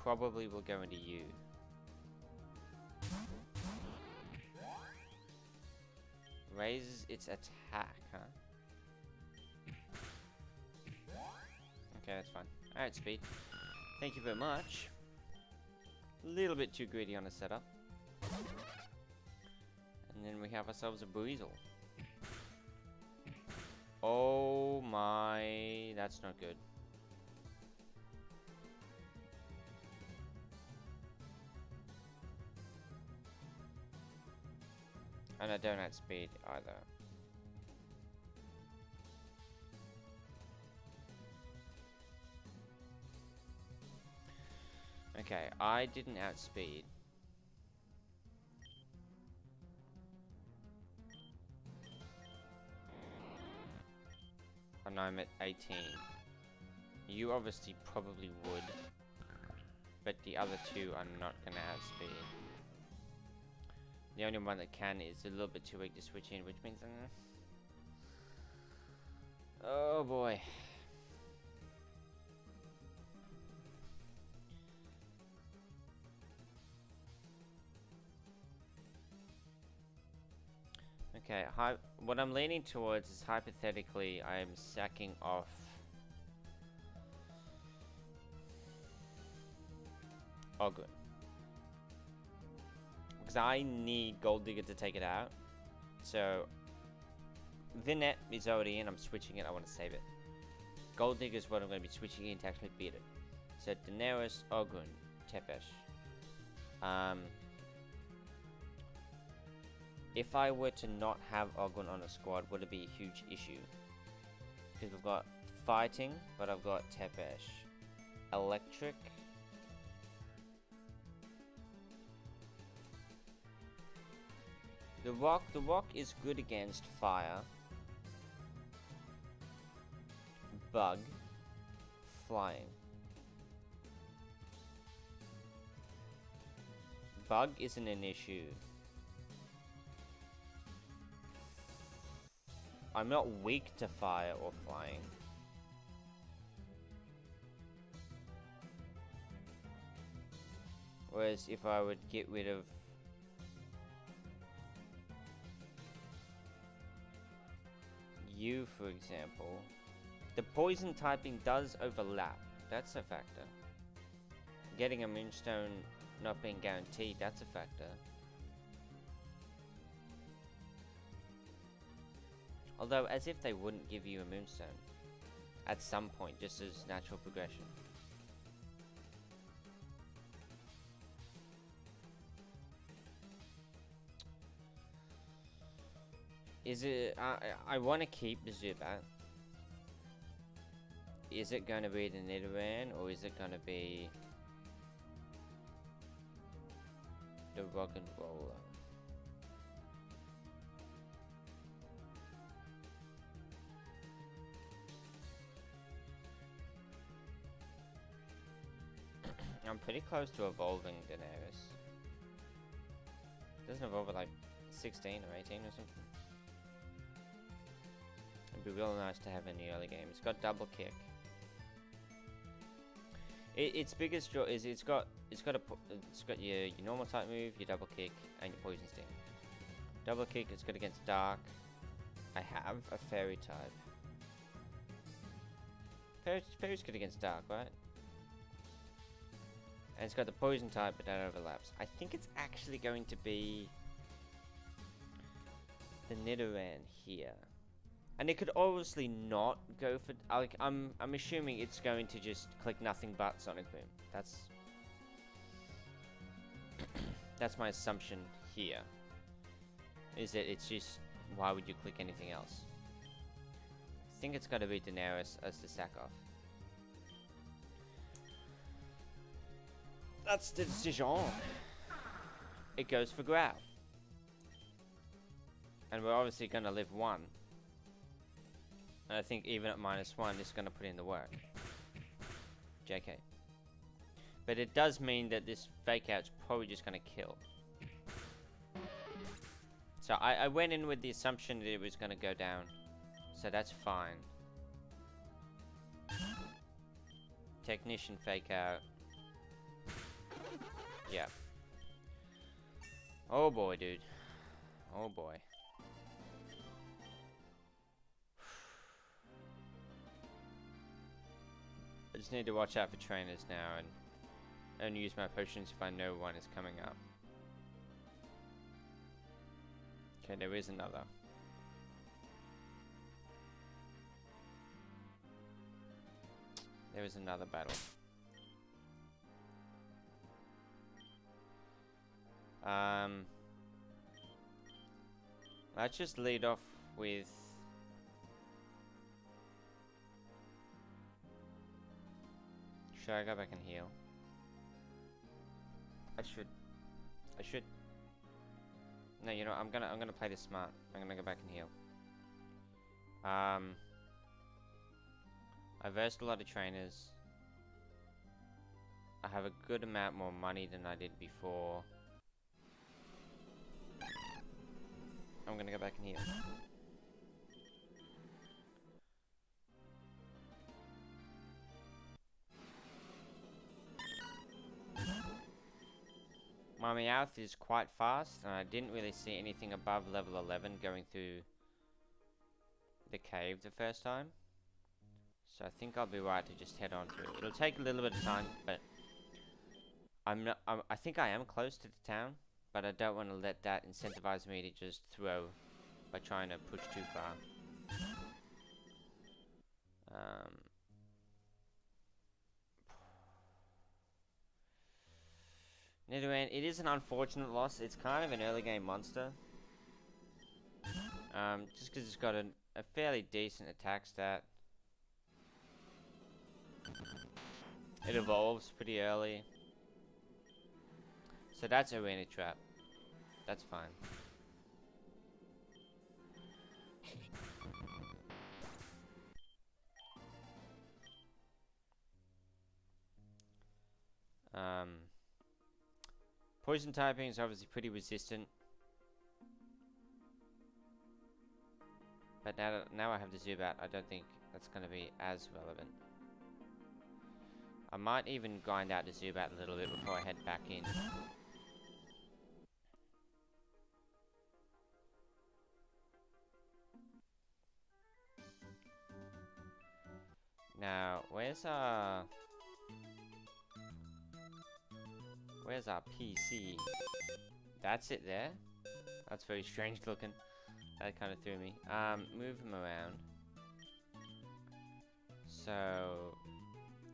Probably will go into you. Raises its attack, huh? Okay, that's fine. Alright, speed. Thank you very much. A little bit too greedy on the setup. And then we have ourselves a Buizel. Oh my, that's not good. And I don't add speed either. Okay, I didn't outspeed. And I'm at 18. You obviously probably would. But the other two are not gonna outspeed. The only one that can is a little bit too weak to switch in, which means... oh boy. Okay, what I'm leaning towards is hypothetically I'm sacking off Ogun. Because I need Gold Digger to take it out. So, Vinette is already in, I'm switching it, I want to save it. Gold Digger is what I'm going to be switching in to actually beat it. So Daenerys, Ogun, Tepesh. If I were to not have Ogun on a squad, would it be a huge issue? Because we've got fighting, but I've got Tepesh. Electric. The rock is good against fire. Bug. Flying. Bug isn't an issue. I'm not weak to fire or flying. Whereas if I would get rid of you, for example, the poison typing does overlap. That's a factor. Getting a Moonstone not being guaranteed, that's a factor. Although, as if they wouldn't give you a Moonstone at some point, just as natural progression. Is it... I want to keep the Zubat. Is it going to be the Nidoran, or is it going to be the Rock and Roller? I'm pretty close to evolving Daenerys. It doesn't evolve at like 16 or 18 or something. It'd be real nice to have in the early game. It's got double kick. Its biggest draw is it's got your normal type move, your double kick, and your poison sting. Double kick, it's good against dark. I have a fairy type. Fairy's good against dark, right? And it's got the poison type, but that overlaps. I think it's actually going to be the Nidoran here. And it could obviously not go for... Like, I'm assuming it's going to just click nothing but Sonic Boom. That's my assumption here. Is that it's just... Why would you click anything else? I think it's got to be Daenerys as the sack-off. That's the decision. It goes for Growl. And we're obviously going to live one. And I think even at -1, this is going to put in the work. JK. But it does mean that this fake out's probably just going to kill. So I went in with the assumption that it was going to go down. So that's fine. Technician fake out. Yeah. Oh boy, dude. Oh boy. I just need to watch out for trainers now and only use my potions if I know one is coming up. Okay, there is another. There is another battle. Let's just lead off with... Should I go back and heal? I should. No, you know, I'm gonna play this smart. I'm gonna go back and heal. I versed a lot of trainers. I have a good amount more money than I did before. I'm gonna go back and heal. My Meowth is quite fast, and I didn't really see anything above level 11 going through the cave the first time. So I think I'll be right to just head on through. It'll take a little bit of time, but I think I am close to the town, but I don't want to let that incentivize me to just throw by trying to push too far. Nidoran, it is an unfortunate loss. It's kind of an early game monster. Just because it's got a fairly decent attack stat. It evolves pretty early. So that's Arena Trap. That's fine. Poison typing is obviously pretty resistant. But now I have the Zubat, I don't think that's going to be as relevant. I might even grind out the Zubat a little bit before I head back in. Now, where's our PC? That's it there? That's very strange looking. That kind of threw me. Move him around. So,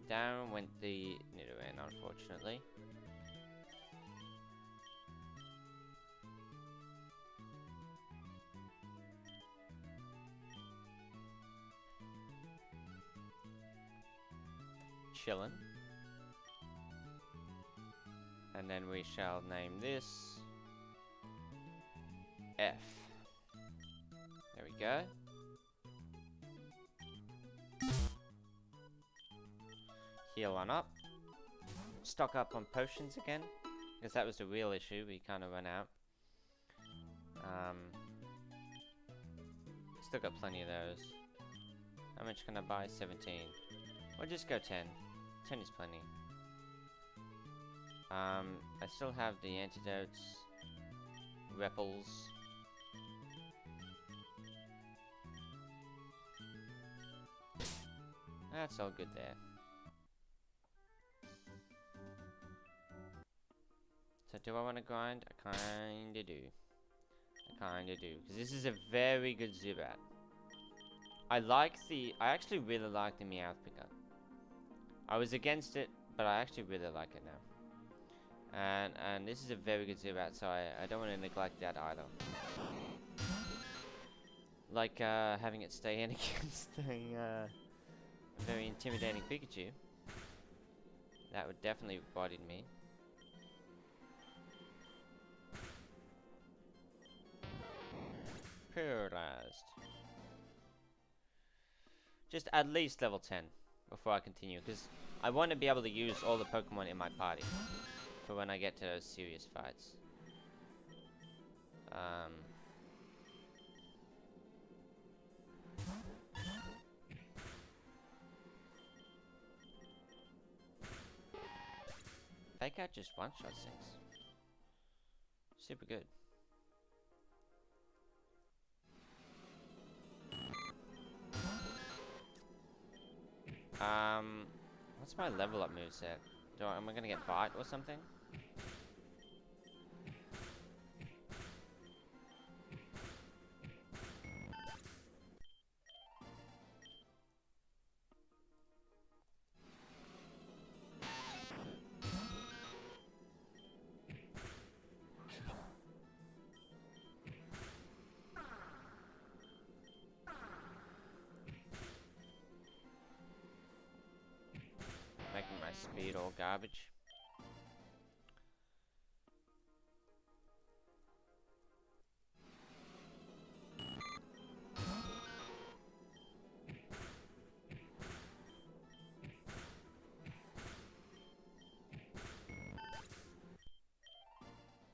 down went the Nidoran, unfortunately. Chillin'. And then we shall name this F. There we go. Heal on up. Stock up on potions again, because that was the real issue. We kind of ran out. Still got plenty of those. How much can I buy? 17. Or just go 10. 10 is plenty. I still have the antidotes, Repels. That's all good there. So do I want to grind? I kinda do. Because this is a very good Zubat. I actually really like the Meowth pickup. I was against it, but I actually really like it now. And this is a very good Zubat, so I don't want to neglect that either. Like having it stay in against a very intimidating Pikachu. That would definitely bodied me. Paralyzed. Just at least level 10 before I continue, because I want to be able to use all the Pokemon in my party for when I get to those serious fights. Fake out just one-shot things. Super good. What's my level up moveset? Am I gonna get Bite or something? Making my speed all garbage.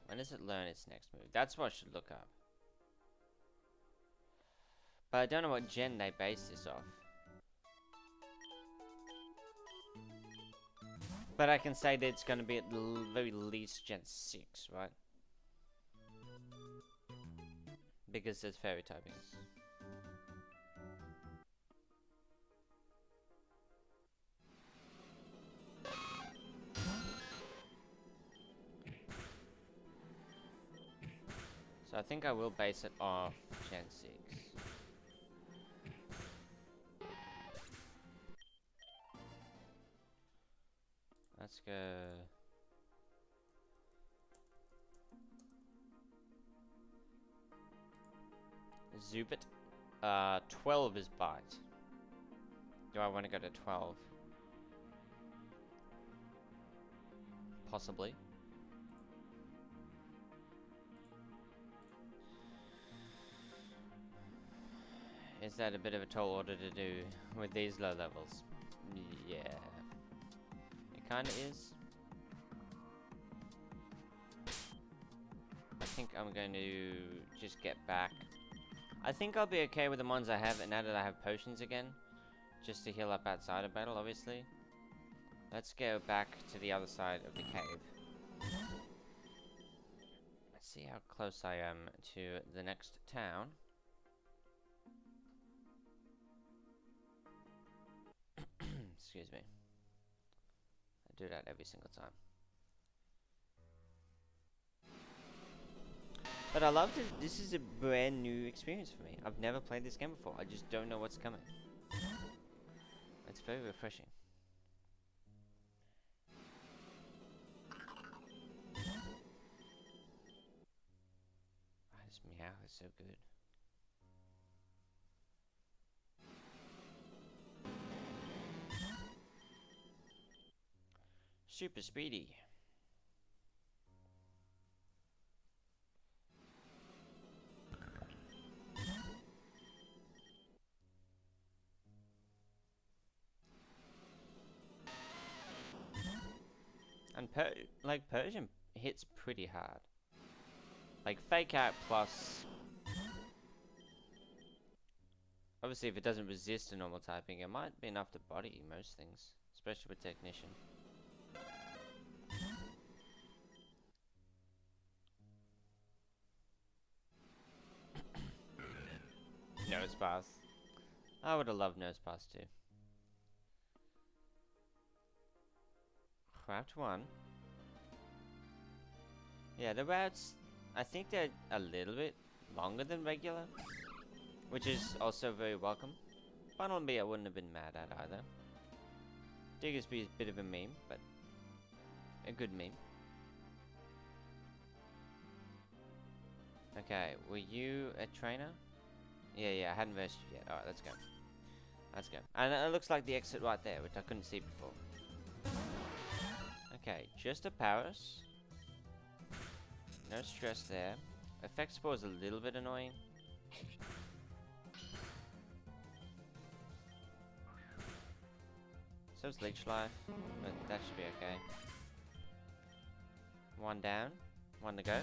When does it learn its next move? That's what I should look up. But I don't know what gen they base this off. But I can say that it's going to be at the very least Gen 6, right? Because there's fairy typings. So I think I will base it off Gen 6. Let's go. Zubit. 12 is bite. Do I want to go to 12? Possibly. Is that a bit of a tall order to do with these low levels? Yeah. It kinda is. I think I'm going to just get back. I think I'll be okay with the ones I have now that I have potions again. Just to heal up outside of battle, obviously. Let's go back to the other side of the cave. Let's see how close I am to the next town. Excuse me. I do that every single time. But I love that this is a brand new experience for me. I've never played this game before. I just don't know what's coming. It's very refreshing. This meow is so good. Super speedy. And Persian hits pretty hard. Like Fake Out plus. Obviously, if it doesn't resist a normal typing, it might be enough to body most things, especially with Technician. Nose pass. I would have loved nose pass too. Route 1. Yeah, the routes, I think they're a little bit longer than regular, which is also very welcome. Funnel B I wouldn't have been mad at either. Diggersby is a bit of a meme, but a good meme. Okay, were you a trainer? Yeah, I hadn't versed you yet. Alright, let's go. Let's go. And it looks like the exit right there, which I couldn't see before. Okay, just a Paris. No stress there. Effect Spore is a little bit annoying. So is Leech Life, but that should be okay. One down, one to go.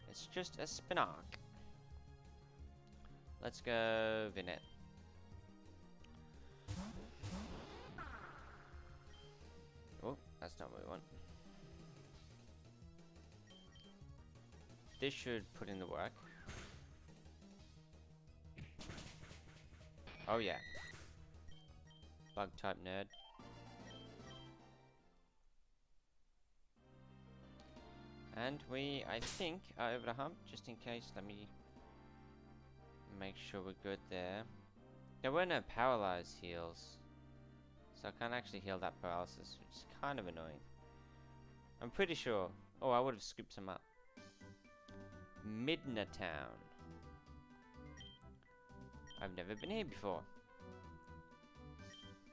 It's just a Spinark. Let's go Vinet. Oh, that's not what we want. This should put in the work. Oh yeah. Bug type nerd. And we, I think, are over the hump. Just in case, let me make sure we're good there. There were no paralyzed heals, so I can't actually heal that paralysis, which is kind of annoying. I'm pretty sure. Oh, I would have scooped some up. Midna Town. I've never been here before.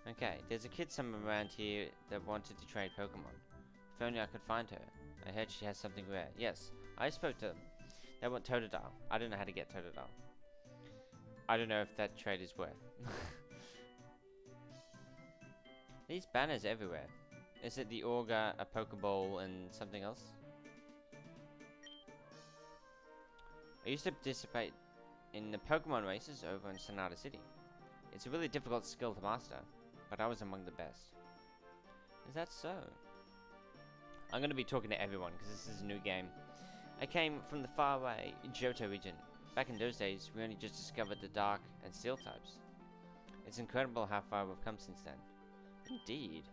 Okay, there's a kid somewhere around here that wanted to trade Pokemon. If only I could find her. I heard she has something rare. Yes, I spoke to them. They want Totodile. I don't know how to get Totodile. I don't know if that trade is worth. These banners everywhere. Is it the Augur, a Pokeball, and something else? I used to participate in the Pokemon races over in Sonata City. It's a really difficult skill to master, but I was among the best. Is that so? I'm going to be talking to everyone because this is a new game. I came from the faraway Johto region. Back in those days, we only just discovered the Dark and Steel types. It's incredible how far we've come since then. Indeed.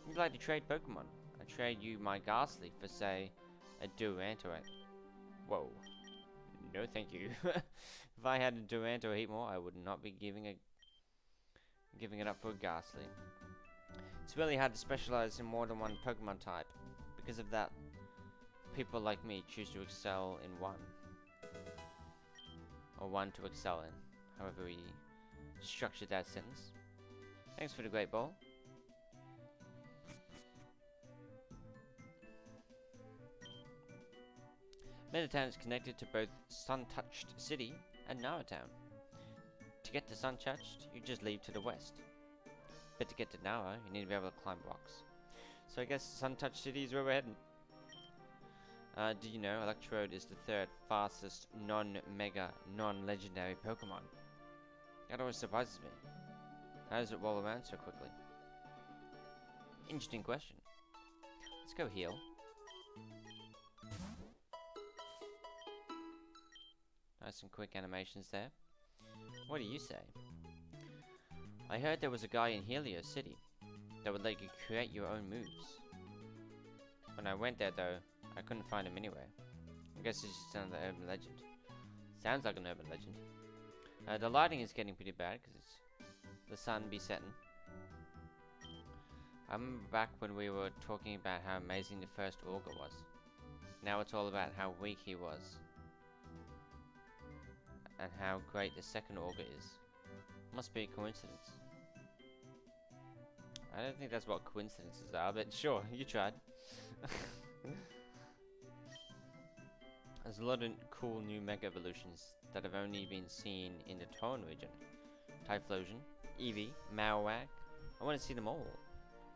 Would you like to trade Pokemon? I'd trade you my Ghastly for, say, a Durantorite. Whoa. No, thank you. If I had a Durant or a Heatmore, I would not be giving it up for a Ghastly. It's really hard to specialize in more than one Pokemon type. Because of that, people like me choose to excel in one. or one to excel in. However we structured that sentence. Thanks for the great ball. Metatown is connected to both Sun-Touched City and Nara Town. To get to Sun-Touched, you just leave to the west. But to get to Nara, you need to be able to climb rocks. So I guess Sun-Touched City is where we're heading. Did you know Electrode is the third fastest non-mega, non-legendary Pokemon? That always surprises me. How does it roll around so quickly? Interesting question. Let's go heal. Nice and quick animations there. What do you say? I heard there was a guy in Helio City that would let you create your own moves. When I went there though, I couldn't find him anywhere. I guess it's just another urban legend. Sounds like an urban legend. The lighting is getting pretty bad because it's the sun be setting. I remember back when we were talking about how amazing the first Augur was. Now it's all about how weak he was. And how great the second Augur is. Must be a coincidence. I don't think that's what coincidences are, but sure, you tried. There's a lot of cool new Mega Evolutions that have only been seen in the Tauren region. Typhlosion, Eevee, Marowak. I want to see them all.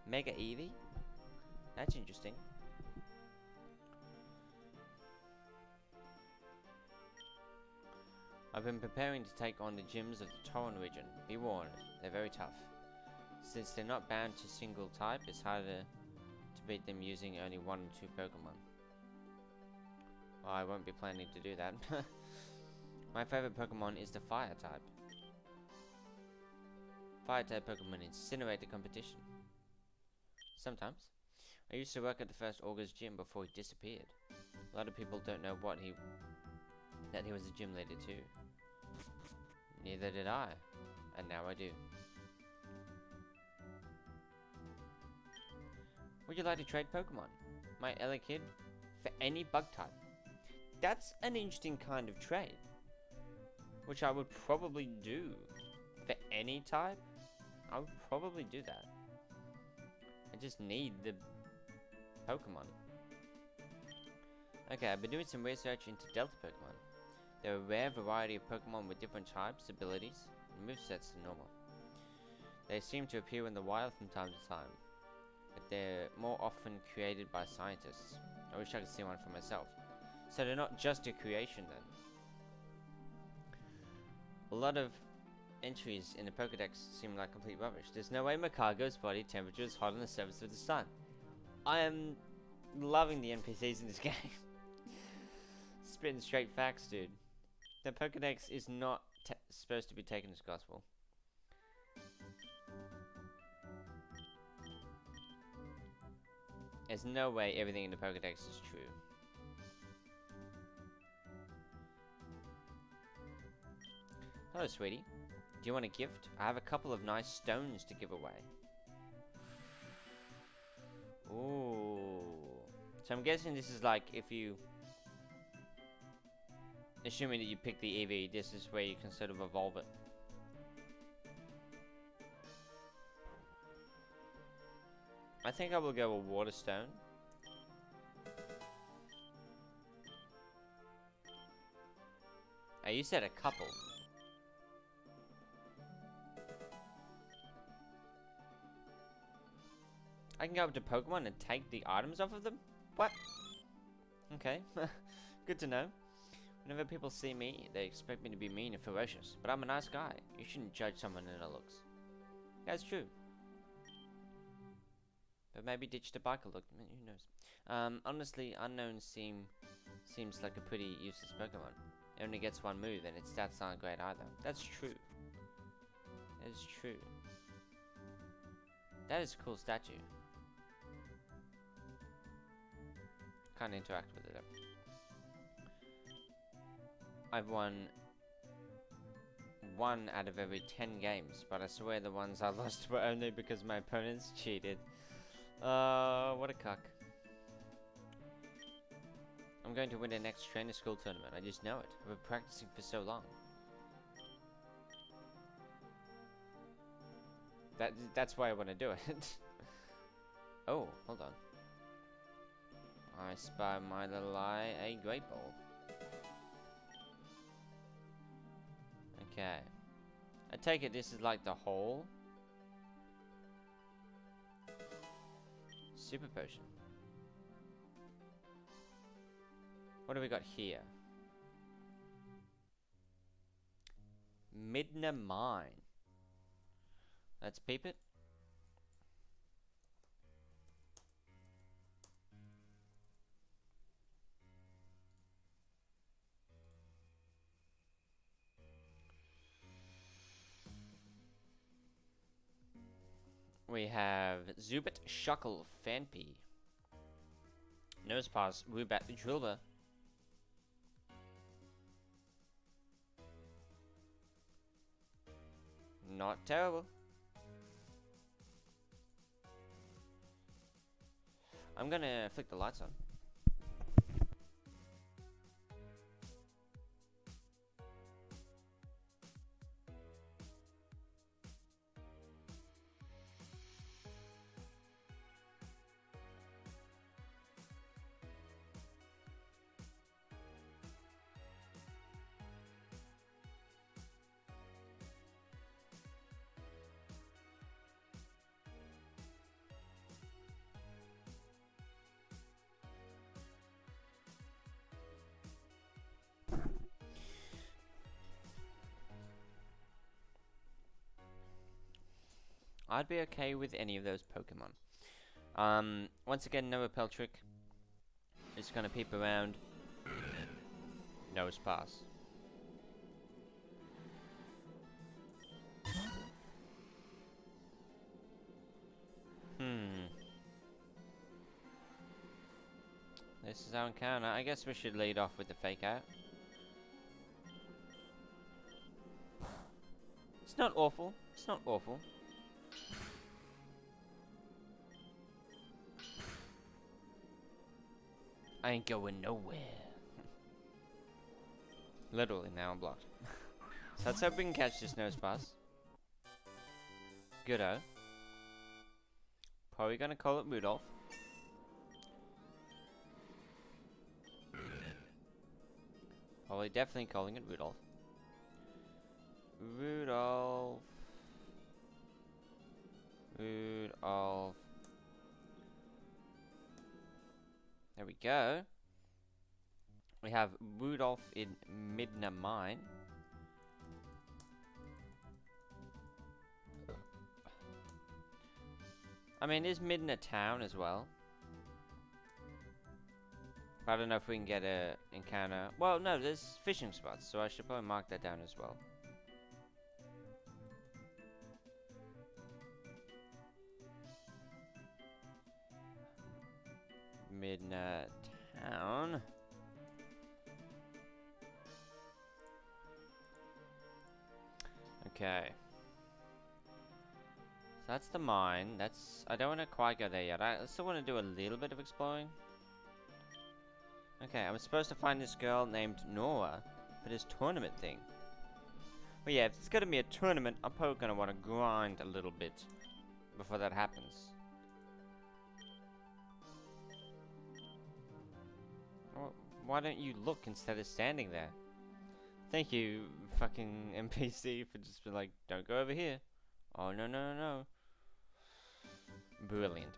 Mega Eevee? That's interesting. I've been preparing to take on the gyms of the Tauren region. Be warned, they're very tough. Since they're not bound to single type, it's harder to beat them using only 1 or 2 Pokemon. Well, I won't be planning to do that. My favorite Pokemon is the Fire type. Fire type Pokemon incinerate the competition. Sometimes. I used to work at the first Augur's gym before he disappeared. A lot of people don't know that he was a gym leader too. Neither did I, and now I do. Would you like to trade Pokemon? My Elekid for any bug type. That's an interesting kind of trade, which I would probably do. For any type, I would probably do that. I just need the Pokemon. Okay, I've been doing some research into Delta Pokemon. There are a rare variety of Pokemon with different types, abilities, and movesets than normal. They seem to appear in the wild from time to time, but they're more often created by scientists. I wish I could see one for myself. So they're not just a creation then. A lot of entries in the Pokedex seem like complete rubbish. There's no way Macargo's body temperature is hot on the surface of the sun. I am loving the NPCs in this game. Spitting straight facts, dude. The Pokedex is not supposed to be taken as gospel. There's no way everything in the Pokedex is true. Hello, sweetie. Do you want a gift? I have a couple of nice stones to give away. Ooh. So I'm guessing this is like if you... Assuming that you pick the Eevee, this is where you can sort of evolve it. I think I will go a water stone. Oh, you said a couple. I can go up to Pokemon and take the items off of them? What? Okay. Good to know. Whenever people see me, they expect me to be mean and ferocious. But I'm a nice guy. You shouldn't judge someone in their looks. That's true. But maybe ditch the biker look. Who knows? Honestly, Unknown seems like a pretty useless Pokemon. It only gets one move and its stats aren't great either. That's true. That is true. That is a cool statue. Can't interact with it though. I've won 1 out of every 10 games, but I swear the ones I lost were only because my opponents cheated. What a cuck. I'm going to win the next trainer school tournament, I just know it. I've been practicing for so long. That's why I want to do it. Oh, hold on. I spy my little eye a great ball. Okay. I take it this is like the hole. Super potion. What do we got here? Midna Mine. Let's peep it. We have Zubat Shuckle Fanpy. Nosepass Woobat Drillbur. Not terrible. I'm gonna flick the lights on. I'd be okay with any of those Pokemon. Once again, no Repel trick. Just gonna peep around. Nosepass. This is our encounter. I guess we should lead off with the fake out. It's not awful. It's not awful. I ain't going nowhere. Literally, now I'm blocked. So let's hope we can catch this Nosepass. Goodo. Probably gonna call it Rudolph. Probably definitely calling it Rudolph. Rudolph. Rudolph. There we go. We have Rudolph in Midna Mine. I mean, is Midna town as well? But I don't know if we can get a encounter. Well, no, there's fishing spots, so I should probably mark that down as well. Midna town. Okay. So that's the mine. I don't want to quite go there yet. I still want to do a little bit of exploring. Okay, I'm supposed to find this girl named Nora for this tournament thing. But yeah, if it's gonna be a tournament, I'm probably gonna want to grind a little bit before that happens. Well, why don't you look instead of standing there? Thank you, fucking NPC, for just being like, don't go over here. Oh, no, no, no. Brilliant.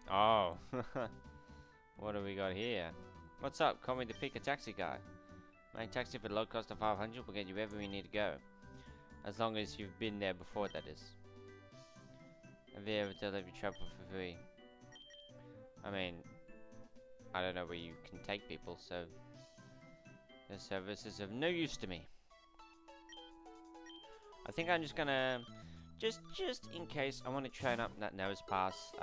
Oh. What do we got here? What's up? Call me the Pika Taxi guy. My taxi for the low cost of 500 will get you wherever you need to go. As long as you've been there before, that is. Have you ever told you travel for free? I mean, I don't know where you can take people, so the service is of no use to me. I think I'm just gonna, just in case, I want to train up that Nosepass,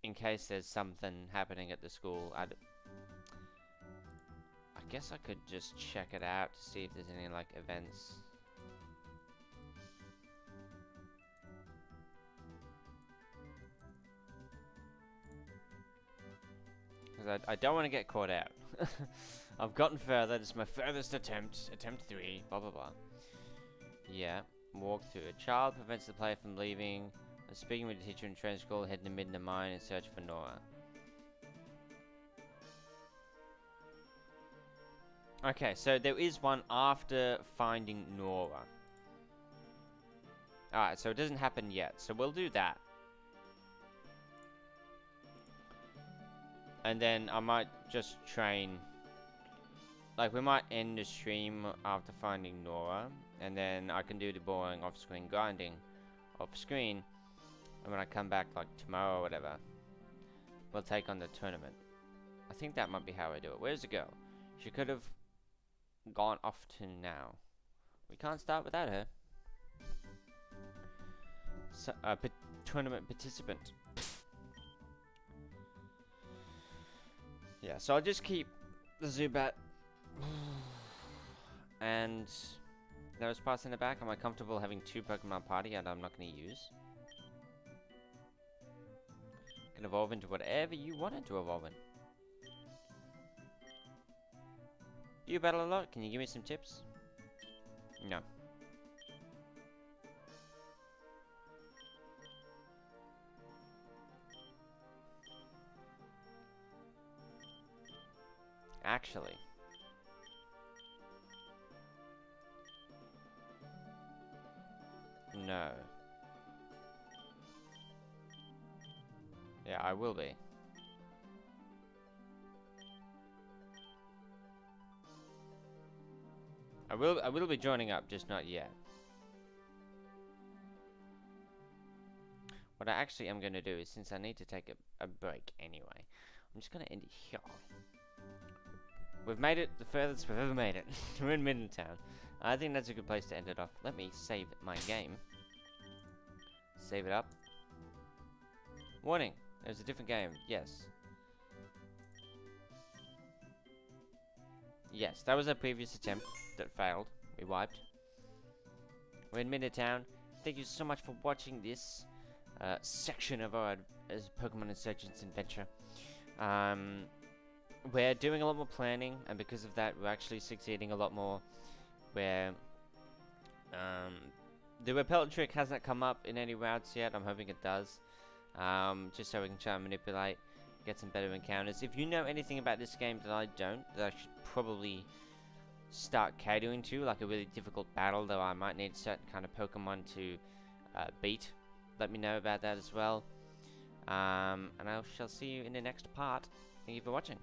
in case there's something happening at the school. I guess I could just check it out to see if there's any, like, events. Because I don't want to get caught out. I've gotten further. This is my furthest attempt. Attempt 3. Blah, blah, blah. Yeah. Walk through. A child prevents the player from leaving. Speaking with the teacher in training school, head to mid the mine and search for Nora. Okay, so there is one after finding Nora. Alright, so it doesn't happen yet, so we'll do that. And then I might just train. Like, we might end the stream after finding Nora, and then I can do the boring off-screen grinding off-screen. And when I come back, like, tomorrow or whatever, we'll take on the tournament. I think that might be how I do it. Where's the girl? She could have gone off to now. We can't start without her. So, tournament participant. Yeah, so I'll just keep the Zubat and those parts in the back. Am I comfortable having 2 Pokemon party and I'm not going to use? Can evolve into whatever you want it to evolve in. Do you battle a lot? Can you give me some tips? No. Actually. No. Yeah, I will be. I will be joining up, just not yet. What I actually am going to do is, since I need to take a break anyway, I'm just going to end it here. We've made it the furthest we've ever made it. We're in Middletown. I think that's a good place to end it off. Let me save my game. Save it up. Warning, there's a different game. Yes. Yes, that was our previous attempt that failed. We wiped. We're in Middletown. Thank you so much for watching this section of our Pokemon Insurgence adventure. We're doing a lot more planning, and because of that, we're actually succeeding a lot more. Where the Repel trick hasn't come up in any routes yet. I'm hoping it does. Just so we can try and manipulate, get some better encounters. If you know anything about this game that I don't, that I should probably start catering to, like a really difficult battle that I might need certain kind of Pokemon to beat, let me know about that as well. And I shall see you in the next part. Thank you for watching.